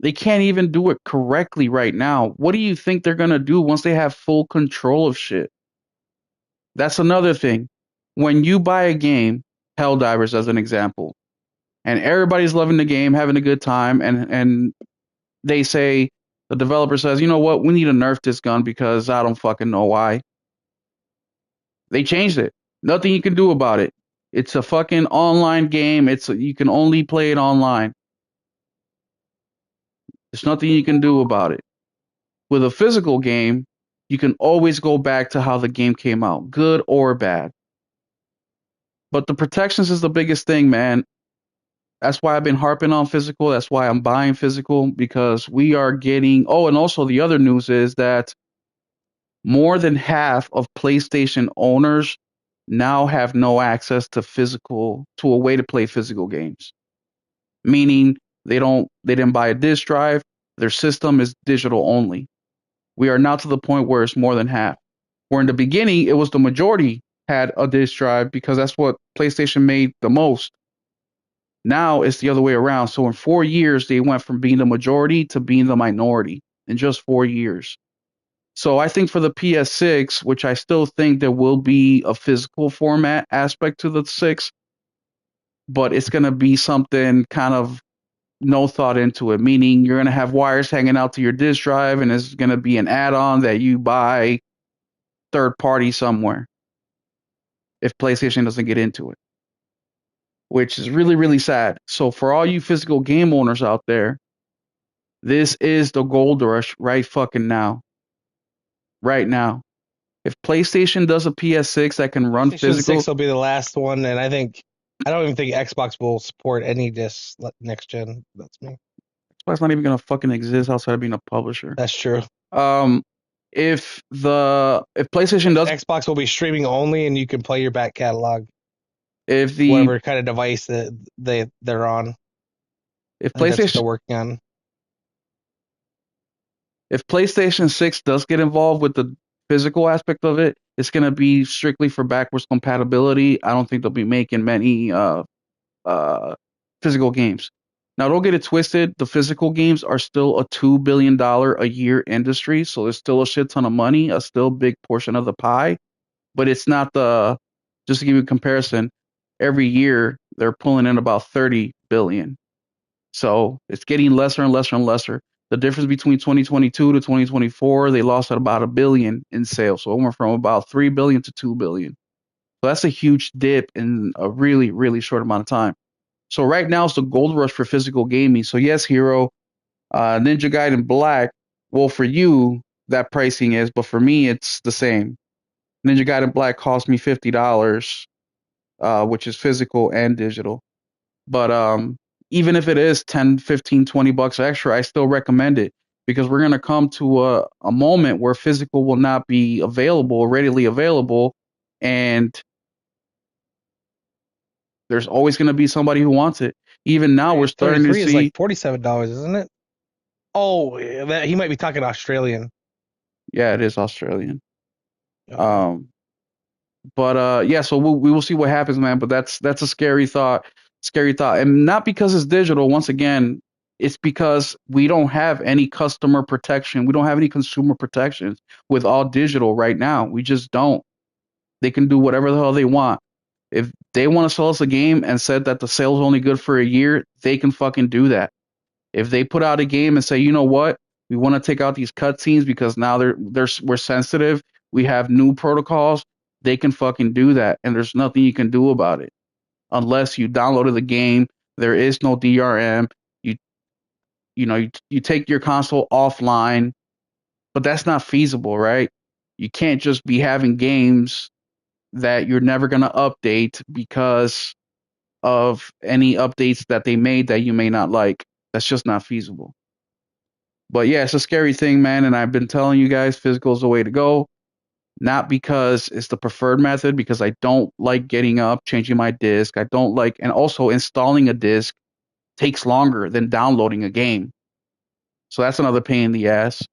They can't even do it correctly right now. What do you think they're going to do once they have full control of shit? That's another thing. When you buy a game, Helldivers as an example, and everybody's loving the game, having a good time, and they say, the developer says, you know what, we need to nerf this gun because I don't fucking know why. They changed it. Nothing you can do about it. It's a fucking online game. You can only play it online. There's nothing you can do about it. With a physical game, you can always go back to how the game came out, good or bad. But the protections is the biggest thing, man. That's why I've been harping on physical. That's why I'm buying physical, because we are getting. Oh, and also the other news is that more than half of PlayStation owners now have no access to a way to play physical games. Meaning they didn't buy a disc drive. Their system is digital only. We are now to the point where it's more than half. Where in the beginning it was the majority had a disc drive because that's what PlayStation made the most. Now it's the other way around. So in 4 years they went from being the majority to being the minority in just 4 years. So I think for the PS6, which I still think there will be a physical format aspect to the 6, but it's going to be something kind of no thought into it, meaning you're going to have wires hanging out to your disk drive, and it's going to be an add-on that you buy third party somewhere if PlayStation doesn't get into it, which is really, really sad. So for all you physical game owners out there, this is the gold rush right fucking now. Right now. If PlayStation does a PS6 that can run PlayStation physical, 6 will be the last one, and I don't even think Xbox will support any discs next gen. That's me. Xbox not even gonna fucking exist outside of being a publisher. That's true. If PlayStation does, Xbox will be streaming only, and you can play your back catalog, if the whatever kind of device that they're on. if I think that's what PlayStation they're working on. if PlayStation 6 does get involved with the physical aspect of it, it's gonna be strictly for backwards compatibility. I don't think they'll be making many physical games. Now, don't get it twisted. The physical games are still a $2 billion a year industry, so there's still a shit ton of money, a still big portion of the pie. But it's not just to give you a comparison, every year they're pulling in about 30 billion. So it's getting lesser and lesser and lesser. The difference between 2022 to 2024, they lost at about $1 billion in sales. So it went from about 3 billion to 2 billion. So that's a huge dip in a really, really short amount of time. So right now it's the gold rush for physical gaming. So yes, Hero, Ninja Gaiden Black. Well, for you that pricing is, but for me it's the same. Ninja Gaiden Black cost me $50, which is physical and digital. But even if it is 10, 15, 20 bucks extra, I still recommend it because we're going to come to a moment where physical will not be readily available, and there's always going to be somebody who wants it. Even now, we're starting to see. Is like $47, isn't it? Oh, he might be talking Australian. Yeah, it is Australian. Yeah, so we will see what happens, man. But that's a scary thought, and not because it's digital. Once again, it's because we don't have any customer protection. We don't have any consumer protections with all digital right now. We just don't. They can do whatever the hell they want. If they want to sell us a game and said that the sale's only good for a year, they can fucking do that. If they put out a game and say, you know what, we want to take out these cutscenes because now we're sensitive, we have new protocols, they can fucking do that, and there's nothing you can do about it unless you downloaded the game. There is no DRM. You take your console offline, but that's not feasible, right? You can't just be having games that you're never going to update because of any updates that they made that you may not like. That's just not feasible. But yeah, it's a scary thing, man. And I've been telling you guys, physical is the way to go. Not because it's the preferred method, because I don't like getting up, changing my disc. I don't like, and also installing a disc takes longer than downloading a game. So that's another pain in the ass.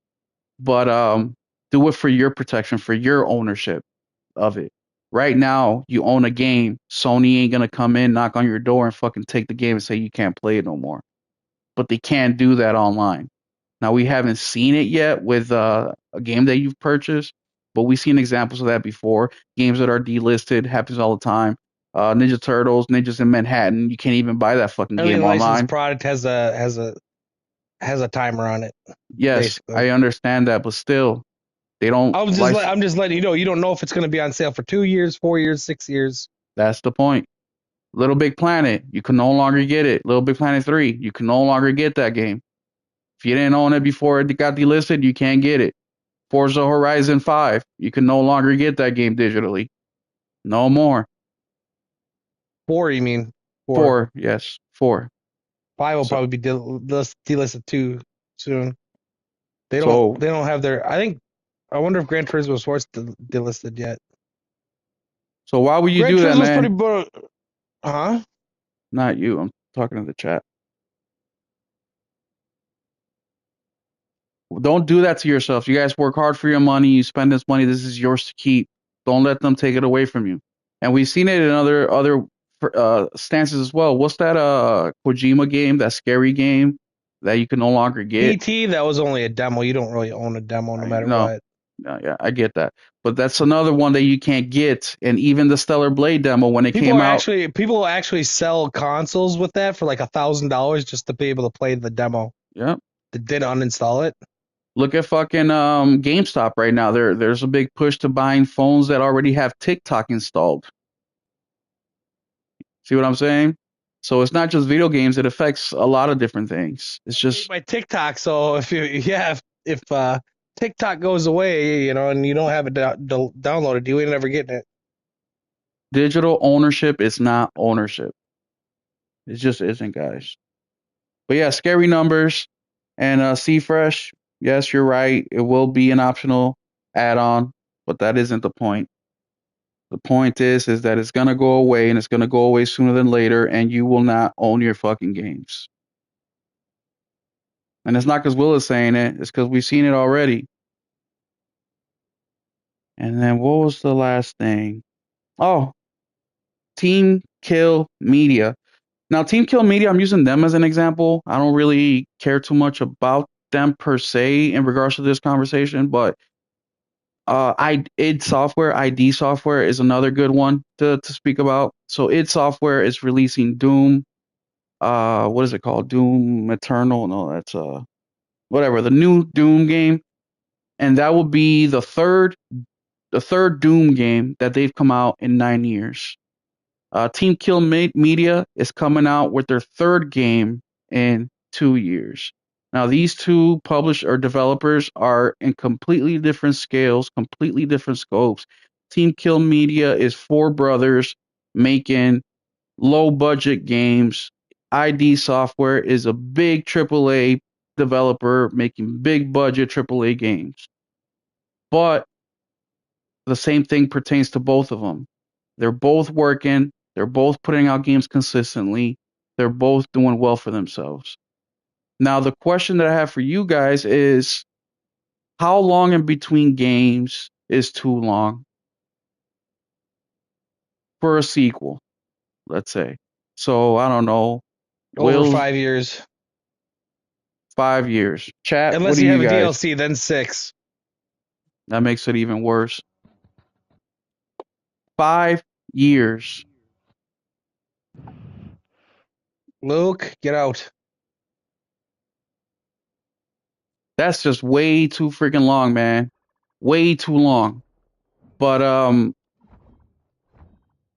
But do it for your protection, for your ownership of it. Right now, you own a game. Sony ain't gonna come in, knock on your door, and fucking take the game and say you can't play it no more. But they can do that online. Now, we haven't seen it yet with a game that you've purchased, but we've seen examples of that before. Games that are delisted, happens all the time. Ninja Turtles, Ninjas in Manhattan. You can't even buy that fucking Every game licensed online. product has a timer on it. Yes, basically. I understand that, but still, they don't. I'm just letting you know. You don't know if it's going to be on sale for 2 years, 4 years, 6 years. That's the point. Little Big Planet, you can no longer get it. Little Big Planet 3, you can no longer get that game. If you didn't own it before it got delisted, you can't get it. Forza Horizon 5, you can no longer get that game digitally. No more. 4, you mean? 4, yes, 4. 5 will So- probably be delisted too soon. They So- don't have their. I wonder if Gran Turismo Sports delisted yet. So why would you Gran do that, Turismo's man? pretty. Huh? Not you. I'm talking to the chat. Don't do that to yourself. You guys work hard for your money. You spend this money. This is yours to keep. Don't let them take it away from you. And we've seen it in other stances as well. What's that Kojima game? That scary game that you can no longer get. PT, that was only a demo. You don't really own a demo no matter No. what. Yeah, I get that. But that's another one that you can't get. And even the Stellar Blade demo when it came out. People actually sell consoles with that for like $1,000 just to be able to play the demo. Yep. They didn't uninstall it. Look at fucking GameStop right now. There's a big push to buying phones that already have TikTok installed. See what I'm saying? So it's not just video games. It affects a lot of different things. It's just by TikTok. So if TikTok goes away, and you don't have it downloaded, you ain't never getting it. digital ownership is not ownership. It just isn't, guys. But yeah, scary numbers and C-Fresh. Yes, you're right. It will be an optional add-on, but that isn't the point. The point is that it's gonna go away, and it's gonna go away sooner than later, and you will not own your fucking games. And it's not because Will is saying it; it's because we've seen it already. And then what was the last thing? Oh, Team Kill Media. Now, Team Kill Media, I'm using them as an example. I don't really care too much about them per se in regards to this conversation, but id Software is another good one to speak about. So id Software is releasing Doom. What is it called? Doom Eternal? No, that's whatever, the new Doom game, and that will be the third Doom game that they've come out in 9 years. Team Kill Media is coming out with their third game in 2 years. Now, these two developers are in completely different scales, completely different scopes. Team Kill Media is 4 brothers making low-budget games. id Software is a big AAA developer making big-budget AAA games. But the same thing pertains to both of them. They're both working. They're both putting out games consistently. They're both doing well for themselves. Now, the question that I have for you guys is, how long in between games is too long for a sequel, let's say? So, I don't know. Over 5 years. 5 years. Chat, Unless what do you you have a guys? DLC, then 6. That makes it even worse. 5 years. Luke, get out. That's just way too freaking long, man. Way too long. But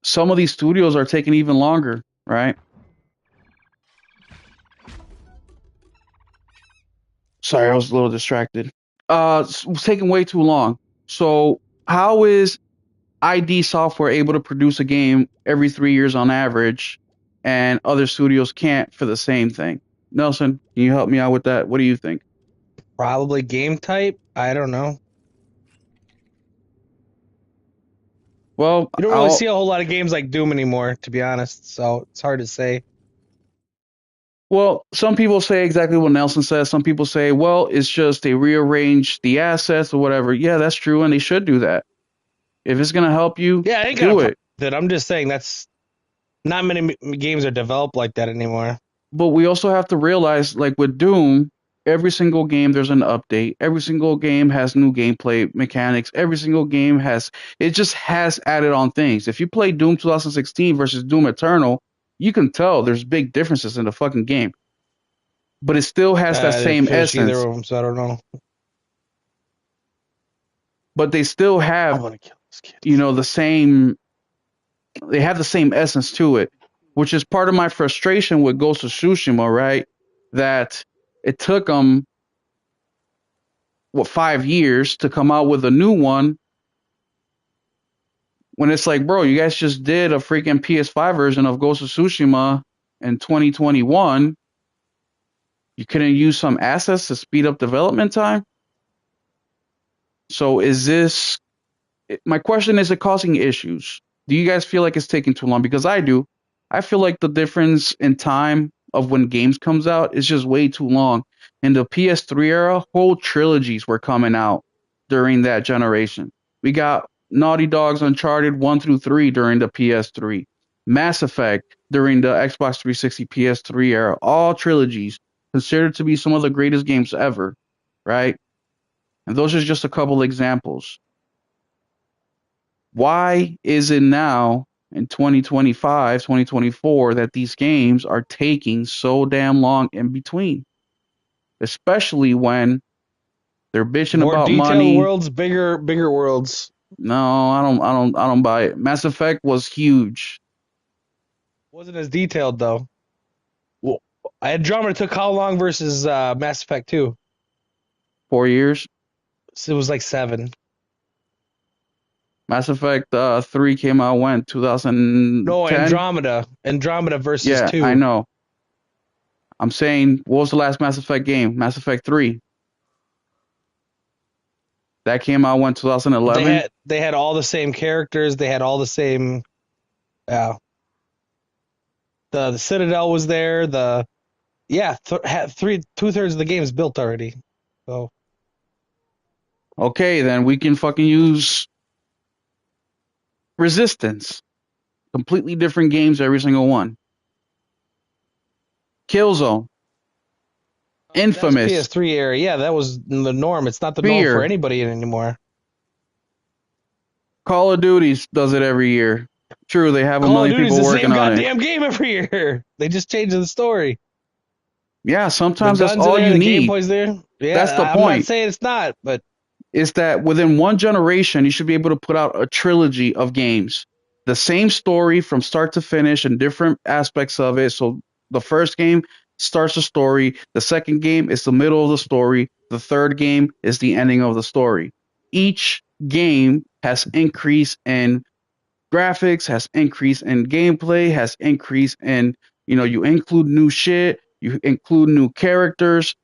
some of these studios are taking even longer, right? Sorry, I was a little distracted. It's taking way too long. So how is id Software able to produce a game every 3 years on average, and other studios can't for the same thing? Nelson, can you help me out with that? What do you think? Probably game type. I don't know. Well, You don't really see a whole lot of games like Doom anymore, to be honest. So it's hard to say. Well, some people say exactly what Nelson says. Some people say, well, it's just they rearrange the assets or whatever. Yeah, that's true, and they should do that. If it's gonna help you, Yeah, I ain't do it. that. I'm just saying that's not many games are developed like that anymore. But we also have to realize, like with Doom, Every single game there's an update. Every single game has new gameplay mechanics. Every single game it just has added on things. If you play Doom 2016 versus Doom Eternal, you can tell there's big differences in the fucking game. But it still has that I didn't same finish either essence. of them, so I don't know. But they still I have, want to kill this kid. they have the same essence to it, which is part of my frustration with Ghost of Tsushima, right? That it took them 5 years to come out with a new one, when it's like, bro, you guys just did a freaking PS5 version of Ghost of Tsushima in 2021. You couldn't use some assets to speed up development time? So my question is, it causing issues? Do you guys feel like it's taking too long? Because I do. I feel like the difference in time of when games comes out is just way too long. In the PS3 era, whole trilogies were coming out during that generation. We got Naughty Dog's Uncharted 1 through 3 during the PS3. Mass Effect during the Xbox 360 PS3 era. All trilogies considered to be some of the greatest games ever, right? And those are just a couple examples. Why is it now in 2025, 2024 that these games are taking so damn long in between? Especially when they're bitching More about detailed money. worlds, bigger worlds. No, I don't buy it. Mass Effect was huge. Wasn't as detailed though. Well, Andromeda took how long versus Mass Effect 2? 4 years. So it was like 7. Mass Effect 3 came out when? 2010? No, Andromeda versus 2. I know. I'm saying, what was the last Mass Effect game? Mass Effect 3. That came out when? 2011? They had all the same characters. They had all the same. Yeah. The Citadel was there. Two-thirds of the game is built already. So Okay, then we can fucking use Resistance. Completely different games, every single one. Killzone. Infamous. That's PS3 era. Yeah, that was the norm. It's not the norm Fear. for anybody anymore. Call of Duty does it every year. True, they have a Call of million Duty's people the working same on it. goddamn game every year. They just changed the story. Yeah, sometimes The that's guns are all there, you the need. gameplay's there. Yeah, That's the I'm point. not saying it's not, but Is that within one generation, you should be able to put out a trilogy of games. The same story from start to finish and different aspects of it. So the first game starts the story. The second game is the middle of the story. The third game is the ending of the story. Each game has increase in graphics, has increase in gameplay, has increase in, you include new shit, you include new characters.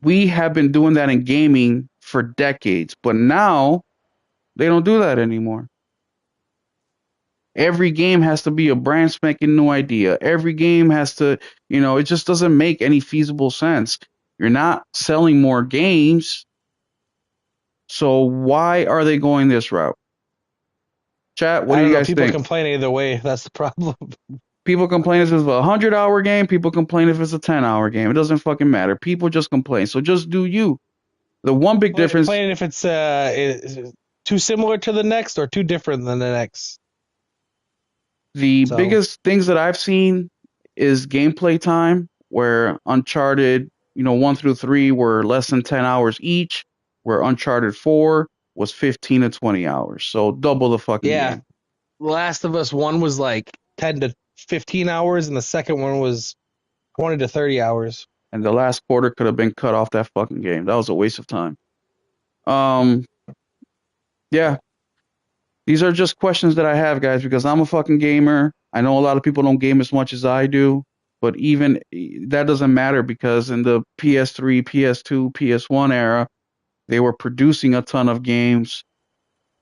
We have been doing that in gaming for decades, but now they don't do that anymore. Every game has to be a brand spanking new idea. Every game has to, it just doesn't make any feasible sense. You're not selling more games, so why are they going this route? Chat, what do you guys people think? complain either way. That's the problem. People complain if it's a 100-hour game. People complain if it's a 10-hour game. It doesn't fucking matter. People just complain. So just do you. The one big difference. Complaining if it's too similar to the next or too different than the next. The biggest things that I've seen is gameplay time, where Uncharted, 1 through 3 were less than 10 hours each, where Uncharted 4 was 15 to 20 hours. So double the fucking game. Last of Us 1 was like 10 to 15 hours, and the second one was 20 to 30 hours. And the last quarter could have been cut off that fucking game. That was a waste of time. Yeah. These are just questions that I have, guys, because I'm a fucking gamer. I know a lot of people don't game as much as I do, but even that doesn't matter, because in the PS3, PS2, PS1 era, they were producing a ton of games,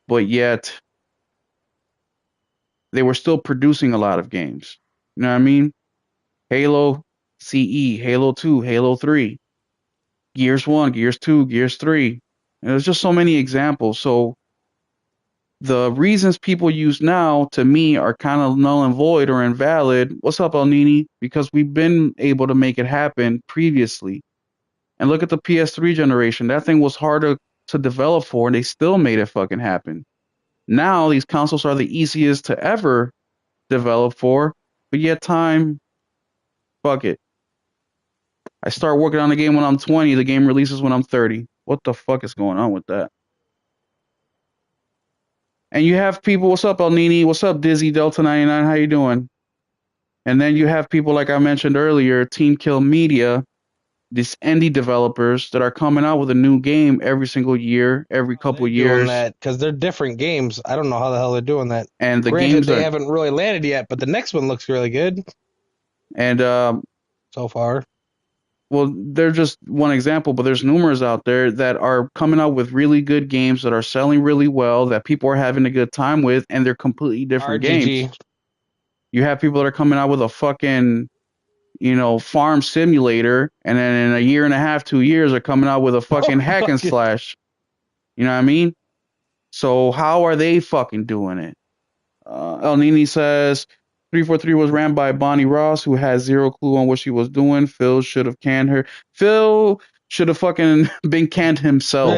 but yet they were still producing a lot of games. You know what I mean? Halo CE, Halo 2, Halo 3, Gears 1, Gears 2, Gears 3. And there's just so many examples. So the reasons people use now, to me, are kind of null and void or invalid. What's up, El Nini? Because we've been able to make it happen previously. And look at the PS3 generation. That thing was harder to develop for, and they still made it fucking happen. Now these consoles are the easiest to ever develop for, but yet time, fuck it. I start working on the game when I'm 20. The game releases when I'm 30. What the fuck is going on with that? And you have people, what's up, El Nini? What's up, Dizzy Delta 99? How you doing? And then you have people like I mentioned earlier, Team Kill Media, these indie developers that are coming out with a new game every single year, every couple They're years. doing that because they're different games. I don't know how the hell they're doing that. And the Granted, games they are, haven't really landed yet, but the next one looks really good and so far. well, they're just one example, but there's numerous out there that are coming out with really good games that are selling really well, that people are having a good time with, and they're completely different RGG. games. You have people that are coming out with a fucking, farm simulator, and then in a year and a half, 2 years, are coming out with a fucking hack and slash. You know what I mean? So how are they fucking doing it? El Nini says 343 was ran by Bonnie Ross, who has zero clue on what she was doing. Phil should have canned her. Phil should have fucking been canned himself.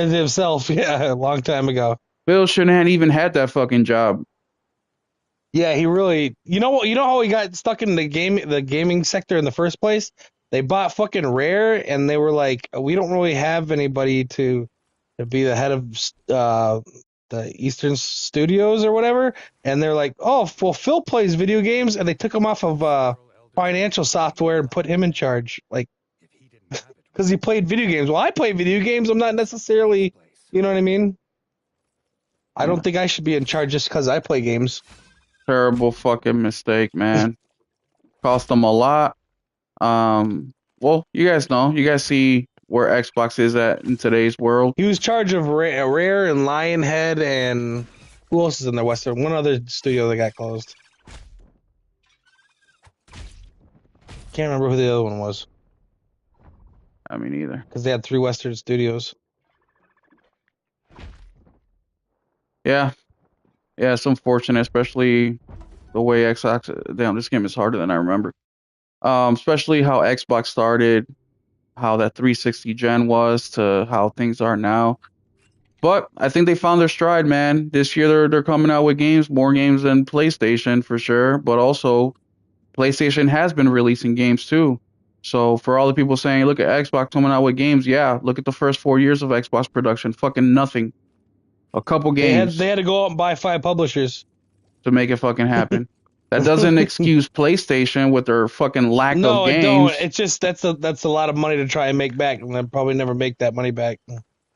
Yeah, a long time ago. Phil shouldn't have even had that fucking job. Yeah, he really. You know what? You know how he got stuck in the gaming sector in the first place? They bought fucking Rare, and they were like, "We don't really have anybody to be the head of the Eastern Studios or whatever." And they're like, "Oh, well, Phil plays video games," and they took him off of financial software and put him in charge, like, because he played video games. Well, I play video games. I'm not necessarily, you know what I mean? I don't think I should be in charge just because I play games. Terrible fucking mistake, man. Cost them a lot. Well, you guys know. You guys see where Xbox is at in today's world. He was in charge of Rare and Lionhead, and who else is in the Western? One other studio that got closed. Can't remember who the other one was I mean, either. because they had 3 Western studios. Yeah, it's unfortunate, especially the way Xbox. Damn, this game is harder than I remember. Especially how Xbox started, how that 360 gen was to how things are now. But I think they found their stride, man. This year they're coming out with games, more games than PlayStation for sure. But also, PlayStation has been releasing games too. So for all the people saying, look at Xbox coming out with games, yeah, look at the first 4 years of Xbox production, fucking nothing. A couple games They had to go out and buy 5 publishers. to make it fucking happen. That doesn't excuse PlayStation with their fucking lack No, of it games. don't. It's just that's a lot of money to try and make back, and they'll probably never make that money back.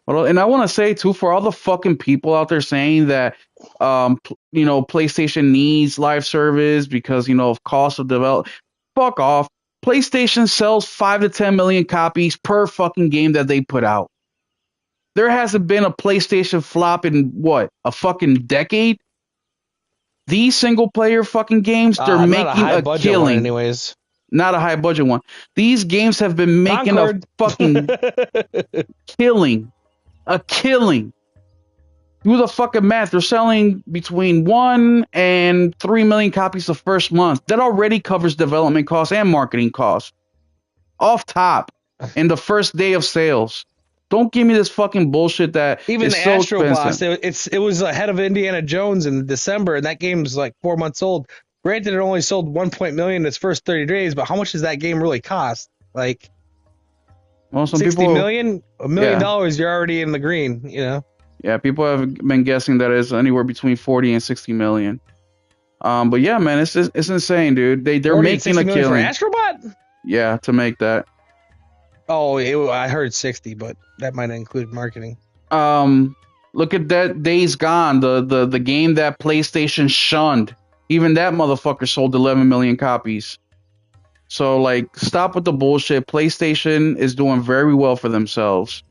Well, and I want to say too, for all the fucking people out there saying that, PlayStation needs live service because of cost of develop. Fuck off. PlayStation sells 5 to 10 million copies per fucking game that they put out. There hasn't been a PlayStation flop in what, a fucking decade? These single player fucking games, they're Not making a high a budget one, killing. anyways. Not a high budget one. These games have been making Concord. a fucking killing. A killing. Do the fucking math. They're selling between 1 and 3 million copies the first month. That already covers development costs and marketing costs. Off top in the first day of sales. Don't give me this fucking bullshit that Even is the so Astro Boss, expensive. it was ahead of Indiana Jones in December, and that game's like 4 months old. Granted, it only sold 1 million in its first 30 days, but how much does that game really cost? Like, Well, some 60 people, million? $1 million, Yeah. you're already in the green, you know? Yeah, people have been guessing that it's anywhere between 40 and 60 million. But yeah, man, it's insane, dude. They're 40 and making 60 a million for killing. Astrobot? Yeah, to make that. Oh, I heard 60, but that might include marketing. Look at that Days Gone, the game that PlayStation shunned. Even that motherfucker sold 11 million copies. So like, stop with the bullshit. PlayStation is doing very well for themselves.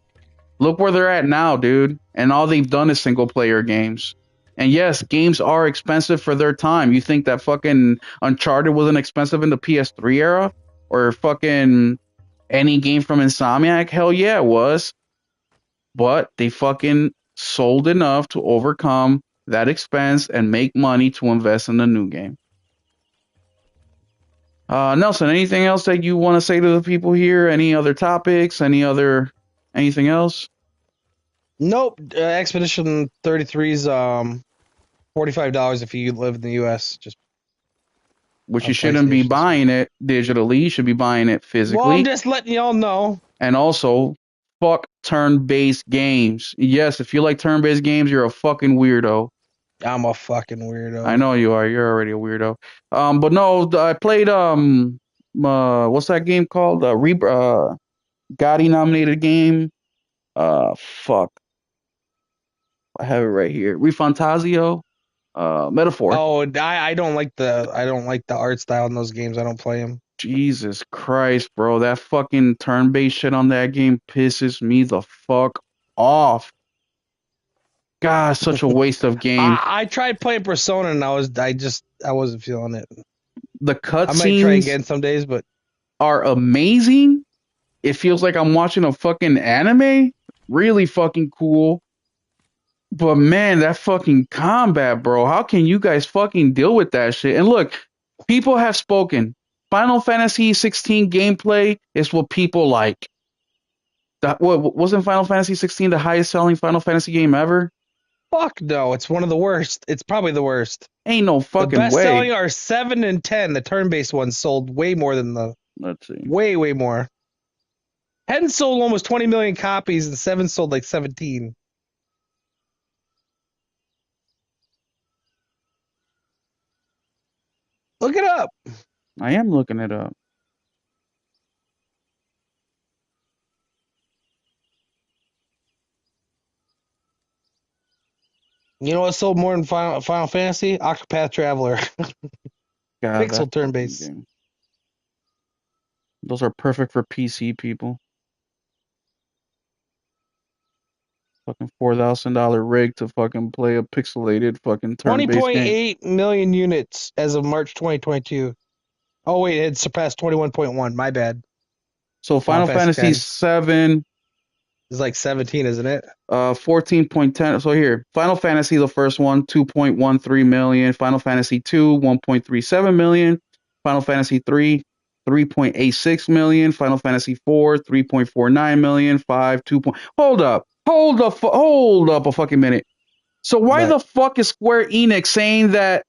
Look where they're at now, dude. And all they've done is single player games. And yes, games are expensive for their time. You think that fucking Uncharted wasn't expensive in the PS3 era? Or fucking any game from Insomniac? Hell yeah, it was. But they fucking sold enough to overcome that expense and make money to invest in the new game. Nelson, anything else that you want to say to the people here? Any other topics? Anything else? Nope. Expedition 33's $45 if you live in the U.S. Just Which on you shouldn't be PlayStation. buying it digitally. You should be buying it physically. Well, I'm just letting y'all know. And also, fuck turn-based games. Yes, if you like turn-based games, you're a fucking weirdo. I'm a fucking weirdo. I know you are. You're already a weirdo. But no, I played what's that game called? Gotti nominated game. Fuck. I have it right here. Refantazio. Metaphor. Oh, I don't like the art style in those games. I don't play them. Jesus Christ, bro. That fucking turn-based shit on that game pisses me the fuck off. God, such a waste of game. I tried playing Persona and I wasn't feeling it. The I might try cutscenes again some days, but are amazing. It feels like I'm watching a fucking anime. Really fucking cool. But man, that fucking combat, bro. How can you guys fucking deal with that shit? And look, people have spoken. Final Fantasy 16 gameplay is what people like. What wasn't Final Fantasy 16 the highest selling Final Fantasy game ever? fuck no, it's one of the worst. It's probably the worst. Ain't no The fucking best way. selling are 7 and 10. The turn-based ones sold way more than the Let's see. way more. 10 sold almost 20 million copies and 7 sold like 17. Look it up. I am looking it up. You know what sold more than Final Fantasy? Octopath Traveler. God, Pixel turn-based. Those are perfect for PC people. Fucking $4,000 rig to fucking play a pixelated fucking turn-based game. 20.8 million units as of March 2022. Oh wait, it surpassed 21.1. My bad. So Final Fantasy 7 is like 17, isn't it? 14.10. So here, Final Fantasy, the first one, 2.13 million. Final Fantasy 2, 1.37 million. Final Fantasy 3, 3.86 million. Final Fantasy 4, 3.49 million. 5, 2. Hold up a fucking minute. So why the fuck is Square Enix saying that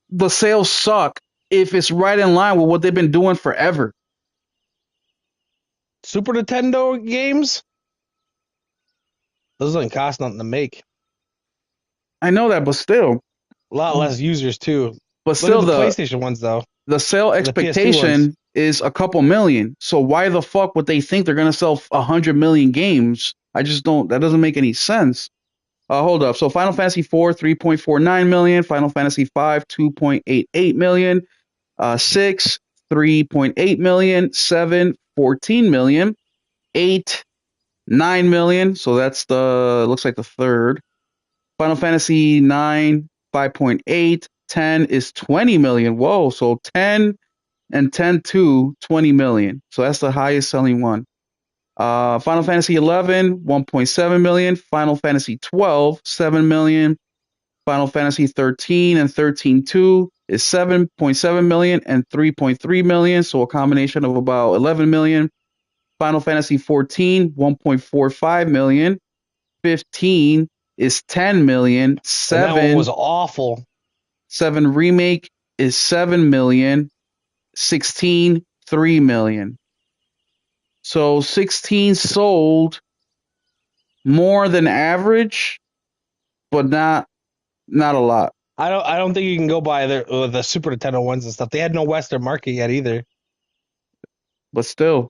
the sales suck if it's right in line with what they've been doing forever? Super Nintendo games? Those don't cost nothing to make. I know that, but still. A lot less users too. But still, the PlayStation ones though. The sale expectation is a couple million. So why the fuck would they think they're gonna sell 100 million games? I just don't. That doesn't make any sense. Hold up. So Final Fantasy 4, 3.49 million. Final Fantasy 5, 2.88 million. 6, 3.8 million. 7, 14 million. 8, 9 million. So that's looks like the third. Final Fantasy 9, 5.8. 10 is 20 million. Whoa. So 10 and 10-2, 20 million. So that's the highest selling one. Final Fantasy 11, 1.7 million. Final Fantasy 12, 7 million. Final Fantasy 13 and 13-2 is 7.7 million and 3.3 million. So a combination of about 11 million. Final Fantasy 14, 1.45 million. 15 is 10 million. 7 and that one was awful. 7 remake is 7 million. 16, 3 million. So 16 sold more than average, but not a lot. I don't think you can go by the Super Nintendo ones and stuff. They had no Western market yet either. But still,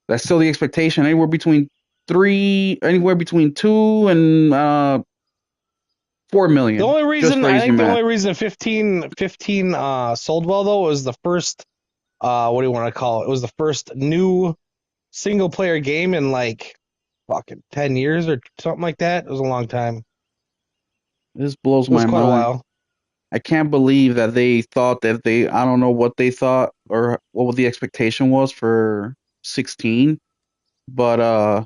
that's still the expectation. Anywhere between 2 and 4 million. The only reason I think the only reason 15 sold well though was the first what do you want to call it? It was the first new single player game in like fucking 10 years or something like that. It was a long time. This blows my mind. Quite a while. I can't believe that they thought that I don't know what they thought or what the expectation was for 16. But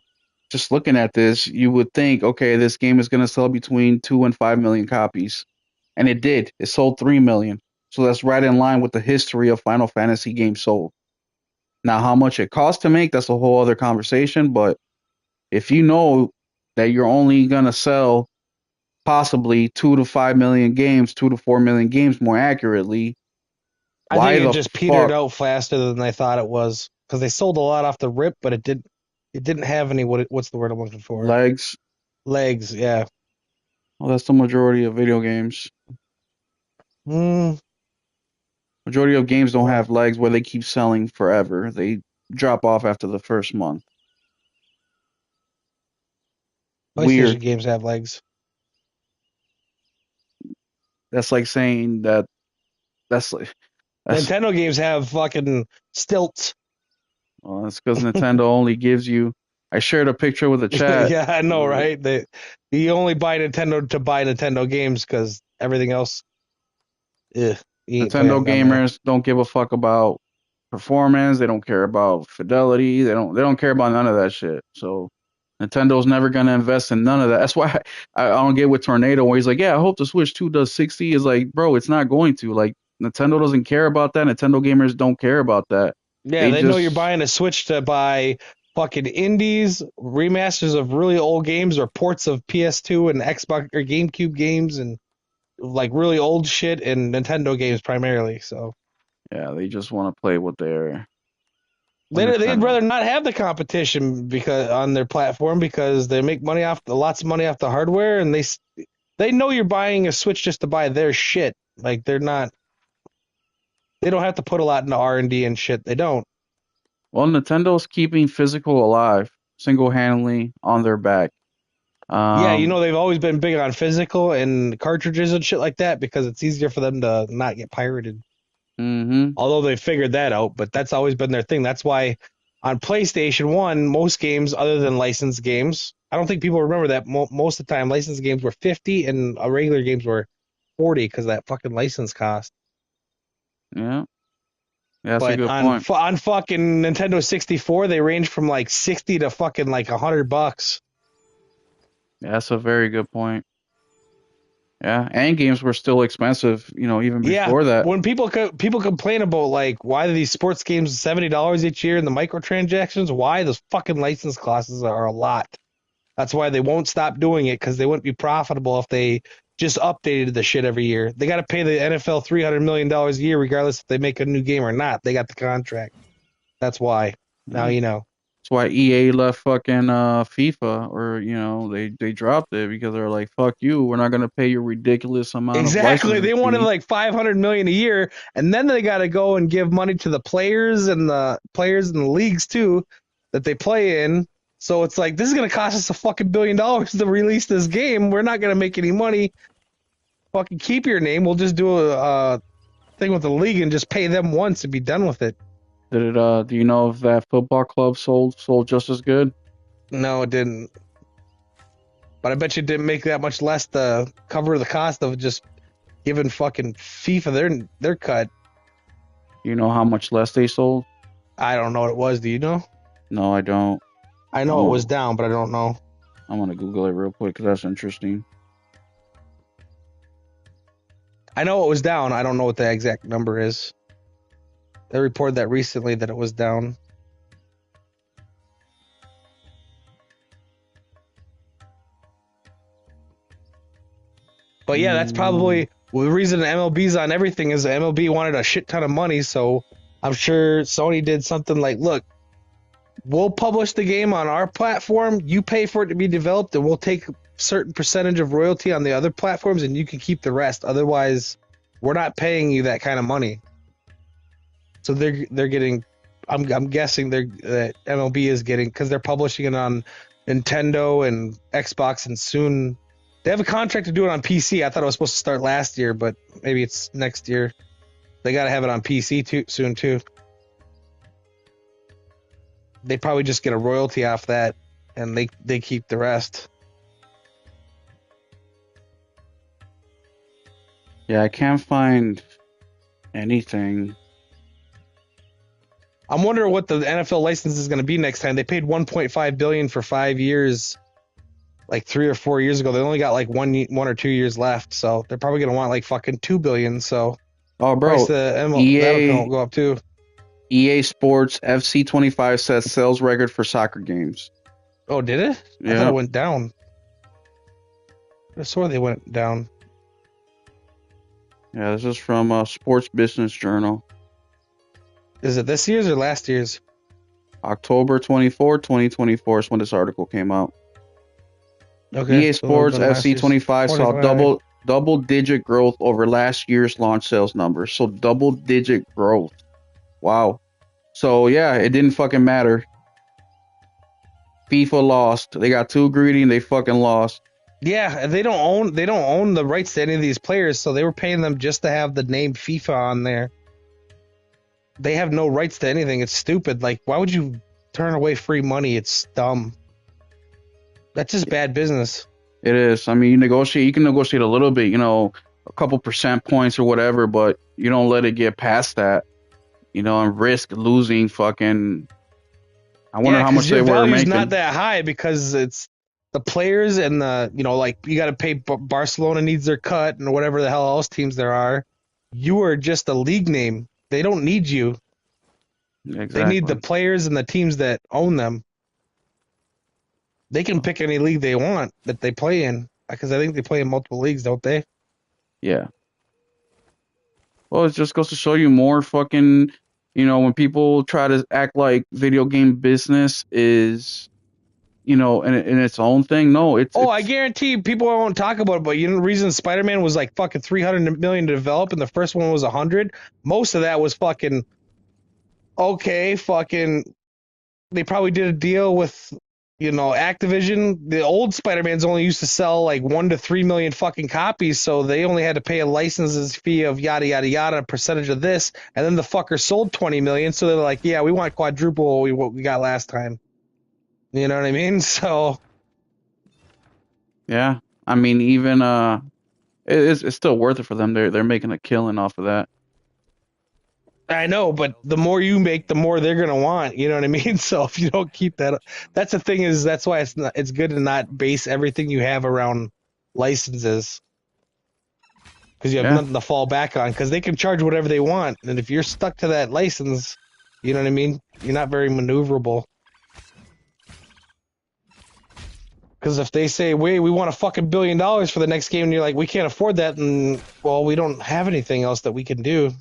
just looking at this, you would think, okay, this game is going to sell between 2 and 5 million copies. And it did. It sold 3 million. So that's right in line with the history of Final Fantasy games sold. Now, how much it costs to make, that's a whole other conversation. But if you know that you're only going to sell possibly 2 to 5 million games, 2 to 4 million games more accurately, I why think it the just petered fuck out faster than they thought it was because they sold a lot off the rip, but it didn't have any what's the word I'm looking for? legs? Legs, yeah. Well, that's the majority of video games. Mm, Majority of games don't Well. have legs where they keep selling forever. They drop off after the first month. PlayStation Weird. games have legs. That's like saying that. That's like that's Nintendo games have fucking stilts. well, that's because Nintendo only gives you. I shared a picture with the chat. Yeah, I know, right? You only buy Nintendo to buy Nintendo games because everything else, you ain't Nintendo playing on there. gamers don't give a fuck about performance. They don't care about fidelity. They don't care about none of that shit. So Nintendo's never gonna invest in none of that. That's why I don't get with Tornado where he's like, yeah, I hope the Switch 2 does 60. Is like, bro, it's not going to. Like Nintendo doesn't care about that. Nintendo gamers don't care about that. Yeah, They they know just you're buying a Switch to buy fucking indies, remasters of really old games, or ports of PS2 and Xbox or GameCube games, and like really old shit and Nintendo games primarily. So yeah, they just want to play with their with they'd Nintendo. rather not have the competition because on their platform because they make money off lots of money off the hardware, and they know you're buying a Switch just to buy their shit. Like they don't have to put a lot into R&D and shit. They don't. Well, Nintendo's keeping physical alive single-handedly on their back. Yeah, they've always been big on physical and cartridges and shit like that because it's easier for them to not get pirated. Mm-hmm. Although they figured that out, but that's always been their thing. That's why on PlayStation 1, most games other than licensed games, I don't think people remember that most of the time licensed games were 50 and regular games were 40 because that fucking license cost. Yeah. Yeah, that's a But good on point. on fucking Nintendo 64, they range from like 60 to fucking like $100. Yeah, that's a very good point. Yeah, and games were still expensive, even Yeah, before that. when people complain about like why are these sports games $70 each year and the microtransactions, why those fucking license costs are a lot. That's why they won't stop doing it because they wouldn't be profitable if they just updated the shit every year. They got to pay the NFL $300 million a year regardless if they make a new game or not. They got the contract. That's why. Now Yeah. you know. That's why EA left fucking FIFA, or they dropped it because they're like, "Fuck you, we're not gonna pay you a ridiculous amount of Exactly. licensing They wanted fee." like $500 million a year, and then they got to go and give money to the players and the leagues too that they play in. So it's like this is gonna cost us a fucking $1 billion to release this game. We're not gonna make any money. Fucking keep your name. We'll just do a thing with the league and just pay them once and be done with it. Did it? Do you know if that football club sold just as good? No, it didn't. But I bet you it didn't make that much less to cover the cost of just giving fucking FIFA their cut. You know how much less they sold? I don't know what it was. Do you know? No, I don't. I know Oh. it was down, but I don't know. I'm gonna Google it real quick because that's interesting. I know it was down. I don't know what the exact number is. They reported that recently that it was down. But yeah, that's probably the reason MLB's on everything is MLB wanted a shit ton of money. So I'm sure Sony did something like, look, we'll publish the game on our platform. You pay for it to be developed, and we'll take a certain percentage of royalty on the other platforms, and you can keep the rest. Otherwise, we're not paying you that kind of money. So they're getting. I'm guessing that MLB is getting because they're publishing it on Nintendo and Xbox, and soon they have a contract to do it on PC. I thought it was supposed to start last year, but maybe it's next year. They got to have it on PC soon too. They probably just get a royalty off that, and they keep the rest. Yeah, I can't find anything. I'm wondering what the NFL license is going to be next time. They paid $1.5 billion for 5 years, like 3 or 4 years ago. They only got like one or 2 years left, so they're probably going to want like fucking $2 billion. So Oh, Price bro, the ML, that'll EA go up too. EA Sports FC25 sets sales record for soccer games. Oh, did it? I thought Yeah, it went down. I saw they went down. yeah. This is from Sports Business Journal, Is it this year's or last year's? October 24, 2024 is when this article came out. Okay. EA so it would've Sports been last year's. FC25 saw 25. double digit growth over last year's launch sales numbers. So double digit growth. Wow. So yeah, it didn't fucking matter. FIFA lost. They got too greedy and they fucking lost. Yeah, and they don't own the rights to any of these players, so they were paying them just to have the name FIFA on there. They have no rights to anything. It's stupid. Like, why would you turn away free money? It's dumb. That's just bad business. It is. I mean, you can negotiate a little bit, a couple percent points or whatever, but you don't let it get past that, and risk losing fucking. I wonder how 'cause much they your were value's making. not that high because it's the players and like you got to pay. Barcelona needs their cut and whatever the hell else teams there are. You are just a league name. They don't need you. Exactly. They need the players and the teams that own them. They can pick any league they want that they play in because I think they play in multiple leagues, don't they? Yeah. Well, it just goes to show you more fucking, when people try to act like video game business is, in its own thing. No, it's. I guarantee people won't talk about it, but the reason Spider-Man was like fucking 300 million to develop and the first one was 100, most of that was fucking they probably did a deal with Activision. The old Spider-Man's only used to sell like 1 to 3 million fucking copies, so they only had to pay a licenses fee of yada yada yada, a percentage of this, and then the fucker sold 20 million, so they're like, yeah, we want quadruple what we got last time. You know what I mean? So Yeah. I mean, even it's still worth it for them. They're making a killing off of that. I know, but the more you make, the more they're gonna want. You know what I mean? So if you don't keep that, that's the thing is that's why it's good to not base everything you have around licenses, because you have Yeah. nothing to fall back on. Because they can charge whatever they want, and if you're stuck to that license, you know what I mean? You're not very maneuverable. Because if they say, "Wait, we want a fucking $1 billion for the next game," and you're like, "We can't afford that," and well, we don't have anything else that we can do.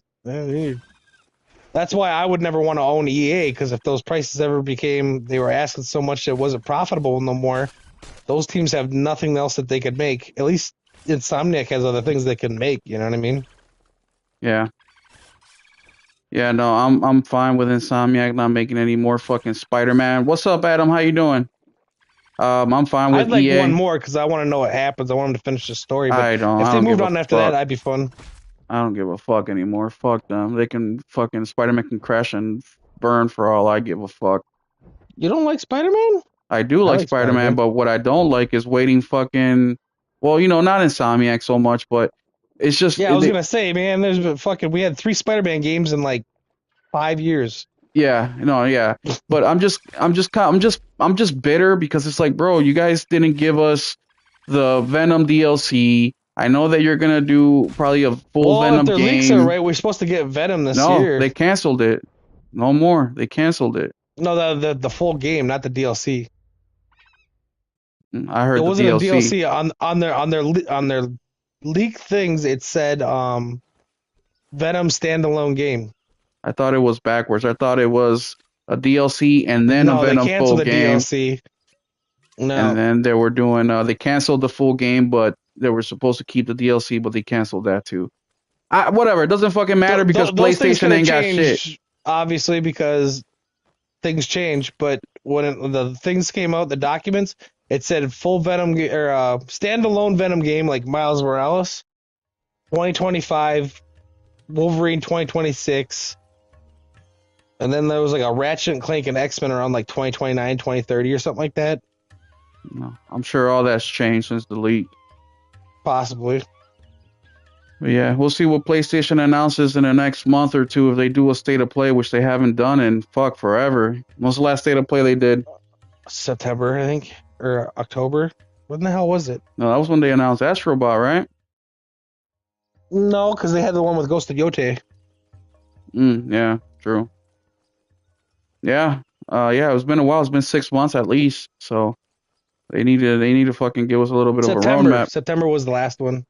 That's why I would never want to own EA, because if those prices ever they were asking so much that it wasn't profitable no more, those teams have nothing else that they could make. At least Insomniac has other things they can make, you know what I mean? Yeah. Yeah, no, I'm fine with Insomniac not making any more fucking Spider-Man. What's up, Adam? How you doing? I'm fine with I'd like EA. one more because I want to know what happens. I want them to finish the story. But I don't. if I they don't moved give a on after fuck. that, that'd be fun. I don't give a fuck anymore. Fuck them. They can fucking Spider-Man can crash and burn for all I give a fuck. You don't like Spider-Man? I do like like Spider-Man, Spider-Man. but what I don't like is waiting fucking. Well, not Insomniac so much, but it's just. Yeah, I was gonna say, man, we had 3 Spider-Man games in like 5 years. Yeah, yeah. But I'm just bitter because it's like, bro, you guys didn't give us the Venom DLC. I know that you're gonna do probably a full Venom if their game. leaks are right, we're supposed to get Venom this year. No, they canceled it. No more. They canceled it. No, the full game, not the DLC. I heard It the wasn't DLC. a DLC on their leak things. It said Venom standalone game. I thought it was backwards. I thought it was a DLC and then a Venom they canceled full the game. DLC. No, And then they were doing. They canceled the full game, but they were supposed to keep the DLC, but they canceled that too. Whatever. It doesn't fucking matter because those things PlayStation coulda ain't got changed, shit. obviously, because things change. But when the things came out, the documents, it said full Venom or standalone Venom game like Miles Morales, 2025, Wolverine 2026, and then there was like a Ratchet and Clank and X-Men around like 2029, 2030 or something like that. No, I'm sure all that's changed since the leak. Possibly. But yeah, we'll see what PlayStation announces in the next month or two if they do a state of play, which they haven't done in forever. When's the last state of play they did? September, I think, or October. When the hell was it? No, that was when they announced Astrobot, right? No, because they had the one with Ghost of Yote. Yeah, true. Yeah. Yeah, it's been a while. It's been 6 months at least. So they need to fucking give us a little bit of a roadmap. September was the last one.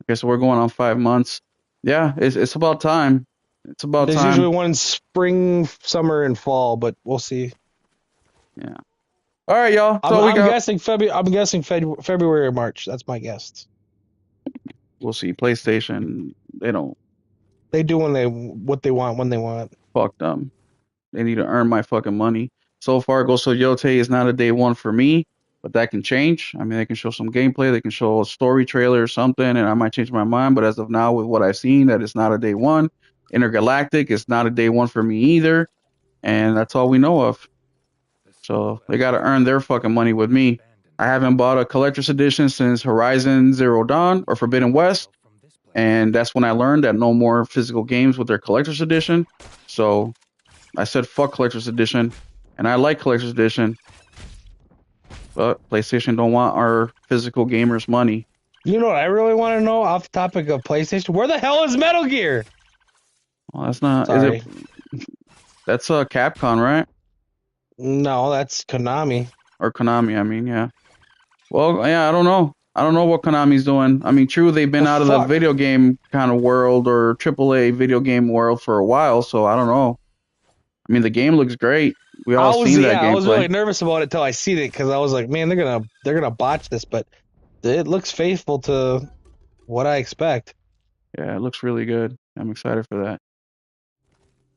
Okay, so we're going on 5 months. Yeah, it's about time. It's about There's time. usually one in spring, summer, and fall, but we'll see. Yeah. All right, y'all. So I'm guessing February or March. That's my guess. We'll see. PlayStation, they don't. They do what they want when they want. Fuck them. They need to earn my fucking money. So far, Ghost of Yote is not a day one for me, but that can change. I mean, they can show some gameplay, they can show a story trailer or something, and I might change my mind. But as of now, with what I've seen, that it's not a day one. Intergalactic is not a day one for me either, and that's all we know of. So they got to earn their fucking money with me. I haven't bought a collector's edition since Horizon Zero Dawn or Forbidden West, and that's when I learned that no more physical games with their collector's edition. So I said fuck collector's edition, and I like collector's edition, but PlayStation don't want our physical gamers' money. You know what I really want to know off the topic of PlayStation? Where the hell is Metal Gear? Well, that's not. Sorry. Is it? That's Capcom, right? No, that's Konami. Or Konami, I mean, yeah. Well, yeah, I don't know. I don't know what Konami's doing. I mean, true, they've been out of the video game kind of world or AAA video game world for a while, so I don't know. I mean, the game looks great. We all seen that gameplay. I was really nervous about it till I seen it because I was like, man, they're gonna botch this, but it looks faithful to what I expect. Yeah, it looks really good. I'm excited for that.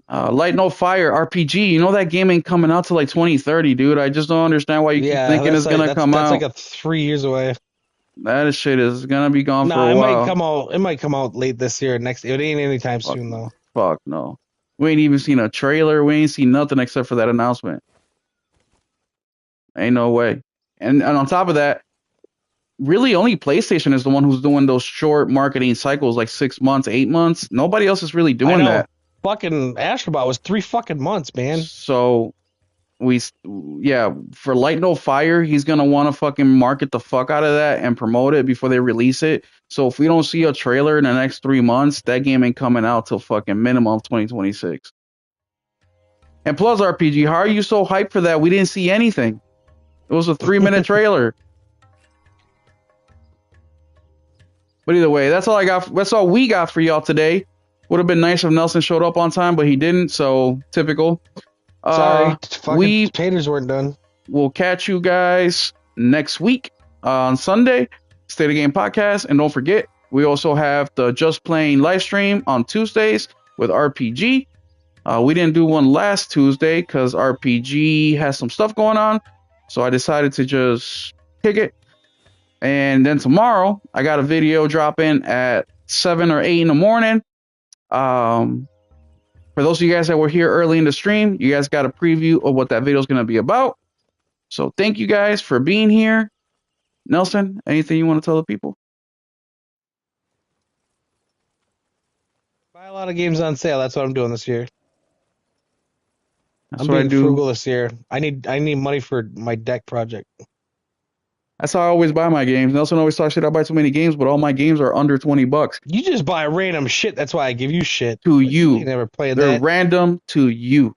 Light No Fire RPG. You know that game ain't coming out till like 2030, dude. I just don't understand why you keep thinking it's gonna come out. That's like 3 years away. That shit is gonna be gone for a while. It might come out late this year, next. It ain't anytime soon though. Fuck no. We ain't even seen a trailer. We ain't seen nothing except for that announcement. Ain't no way. And on top of that, really only PlayStation is the one who's doing those short marketing cycles, like 6 months, 8 months. Nobody else is really doing that. Fucking Astrobot was 3 fucking months, man. So for Light No Fire, he's gonna want to fucking market the fuck out of that and promote it before they release it. So if we don't see a trailer in the next 3 months, that game ain't coming out till fucking minimum of 2026. And plus RPG, how are you so hyped for that? We didn't see anything. It was a 3-minute trailer. But either way, that's all I got. That's all we got for y'all today. Would have been nice if Nelson showed up on time, but he didn't. So typical. Sorry, fucking taters weren't done. We'll catch you guys next week on Sunday. State of Game Podcast, and don't forget, we also have the Just Playing live stream on Tuesdays with RPG. We didn't do one last Tuesday because RPG has some stuff going on, so I decided to just kick it. And then tomorrow, I got a video dropping at 7 or 8 in the morning. For those of you guys that were here early in the stream, you guys got a preview of what that video is going to be about. So thank you guys for being here. Nelson, anything you want to tell the people? Buy a lot of games on sale. That's what I'm doing this year. That's I'm what I being do. frugal this year. I need money for my deck project. That's how I always buy my games. Nelson always talks shit. I buy too many games, but all my games are under $20. You just buy random shit. That's why I give you shit. To you. You never play that. They're random to you.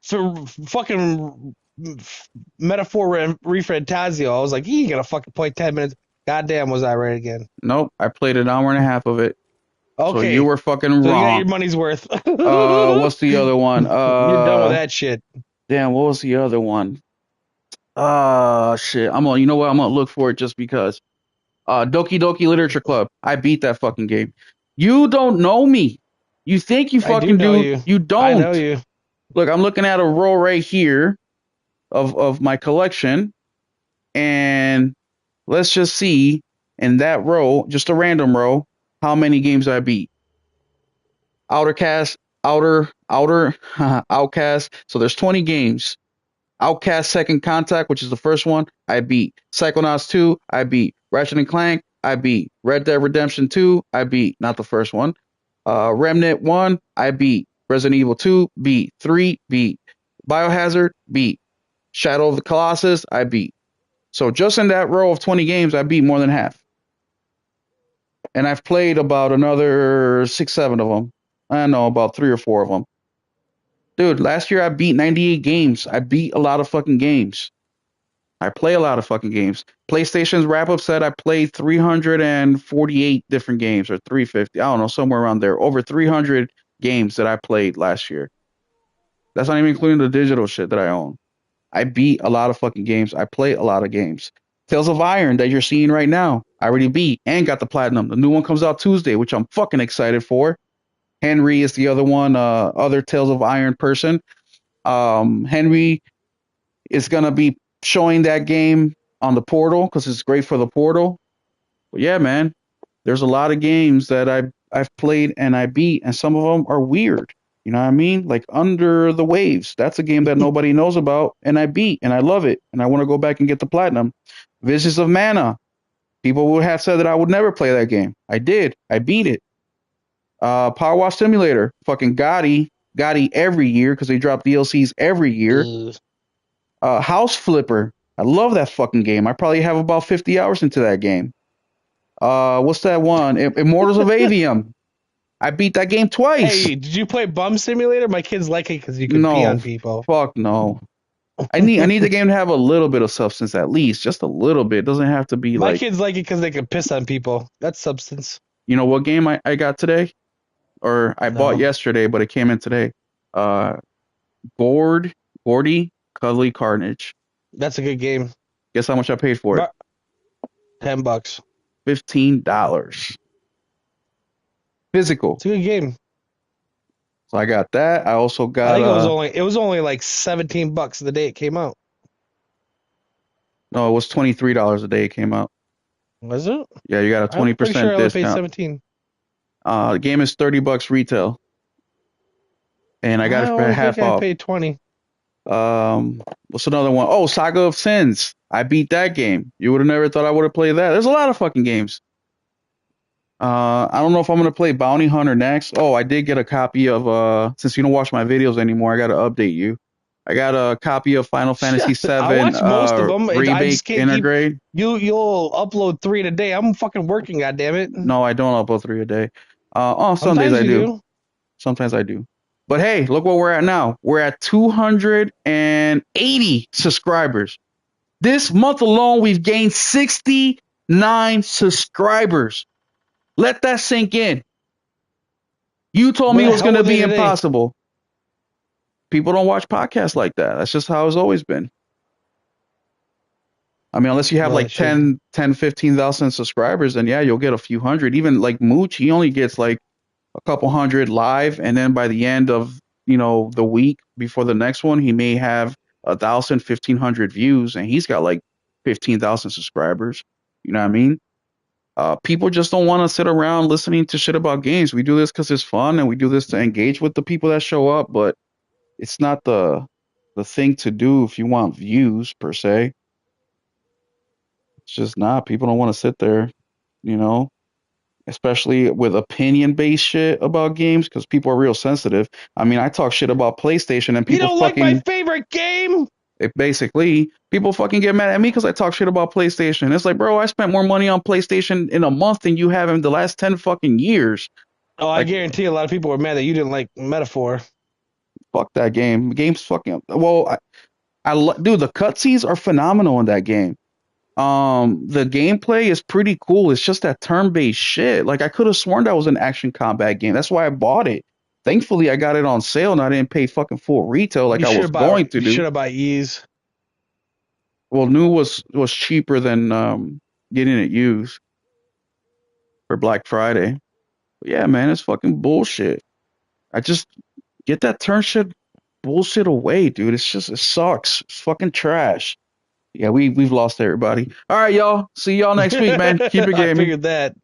For fucking Metaphor Refantasio, I was like, you ain't gonna fucking play 10 minutes. Goddamn, was I right again? Nope, I played an hour and a half of it. Okay. So you were fucking wrong. So you got your money's worth. What's the other one? You're done with that shit. Damn, what was the other one? Shit. You know what? I'm gonna look for it just because. Doki Doki Literature Club. I beat that fucking game. You don't know me. You think you fucking do. You don't. I know you. Look, I'm looking at a row right here of my collection, and let's just see in that row, just a random row, how many games I beat. Outcast. So there's 20 games. Outcast Second Contact, which is the first one, I beat. Psychonauts 2, I beat. Ratchet and Clank, I beat. Red Dead Redemption 2, I beat. Not the first one. Remnant 1, I beat. Resident Evil 2, beat. 3, beat. Biohazard, beat. Shadow of the Colossus, I beat. So just in that row of 20 games, I beat more than half. and I've played about another 6, 7 of them. I don't know, about 3 or 4 of them. Dude, last year I beat 98 games. I beat a lot of fucking games. I play a lot of fucking games. PlayStation's wrap up said I played 348 different games, or 350. I don't know, somewhere around there. Over 300 games that I played last year. That's not even including the digital shit that I own. I beat a lot of fucking games. I play a lot of games. Tales of Iron that you're seeing right now, I already beat and got the platinum. The new one comes out Tuesday, which I'm fucking excited for. Henry is the other one, other Tales of Iron person. Henry is gonna be showing that game on the portal because it's great for the portal. But yeah, man, there's a lot of games that I've played and I beat, and some of them are weird. You know what I mean? Like Under the Waves. That's a game that nobody knows about, and I beat, and I love it, and I want to go back and get the platinum. Visions of Mana. People would have said that I would never play that game. I did. I beat it. Power Wash Simulator. Fucking Gotti every year because they drop DLCs every year. House Flipper. I love that fucking game. I probably have about 50 hours into that game. What's that one? Immortals of Avium. I beat that game twice. Hey, did you play Bum Simulator? My kids like it because you can pee on people. Fuck no. I need the game to have a little bit of substance, at least, just a little bit. It doesn't have to be My like. kids like it because they can piss on people. That's substance. You know what game I got today, or I bought yesterday, but it came in today. Gordy Cuddly Carnage. That's a good game. Guess how much I paid for it? $10. $15. Physical. It's a good game. So I got that. I also got. I think it was only like $17 the day it came out. No, it was $23 a day it came out. Was it? Yeah, you got a 20% I'm pretty sure I only paid discount. 17. The game is $30 retail, and I got it for half off. I paid 20. What's another one? Oh, Saga of Sins. I beat that game. You would have never thought I would have played that. There's a lot of fucking games. I don't know if I'm gonna play Bounty Hunter next. Oh, I did get a copy of since you don't watch my videos anymore, I gotta update you. I got a copy of Final Fantasy VII I watch most of them. remake Intergrade. You'll upload 3 a day. I'm fucking working, goddammit. No, I don't upload 3 a day. On Sundays I do. Sometimes I do. But hey, look where we're at now. We're at 280 subscribers. This month alone, we've gained 69 subscribers. Let that sink in. You told me it was going to be impossible. People don't watch podcasts like that. That's just how it's always been. I mean, unless you have like 10, 15,000 subscribers, then yeah, you'll get a few hundred. Even like Mooch, he only gets like a couple hundred live, and then by the end of the week before the next one, he may have 1,000, 1,500 views, and he's got like 15,000 subscribers. You know what I mean? People just don't want to sit around listening to shit about games. We do this because it's fun, and we do this to engage with the people that show up, but it's not the thing to do if you want views per se. It's just not. People don't want to sit there, especially with opinion-based shit about games, because people are real sensitive. I mean, I talk shit about PlayStation, and people like my favorite game? Basically, people fucking get mad at me because I talk shit about PlayStation. It's like, bro, I spent more money on PlayStation in a month than you have in the last 10 fucking years. Oh, I guarantee a lot of people were mad that you didn't like Metaphor. Fuck that game. The game's fucking... Well, dude, the cutscenes are phenomenal in that game. The gameplay is pretty cool. It's just that turn-based shit. Like, I could have sworn that was an action combat game. That's why I bought it. Thankfully, I got it on sale and I didn't pay fucking full retail like I was going to do. You should have bought Ease. Well, new was cheaper than getting it used for Black Friday. But yeah, man, it's fucking bullshit. I just get that turn shit bullshit away, dude. It sucks. It's fucking trash. Yeah, we've lost everybody. All right, y'all. See y'all next week, man. Keep your gaming. I figured that.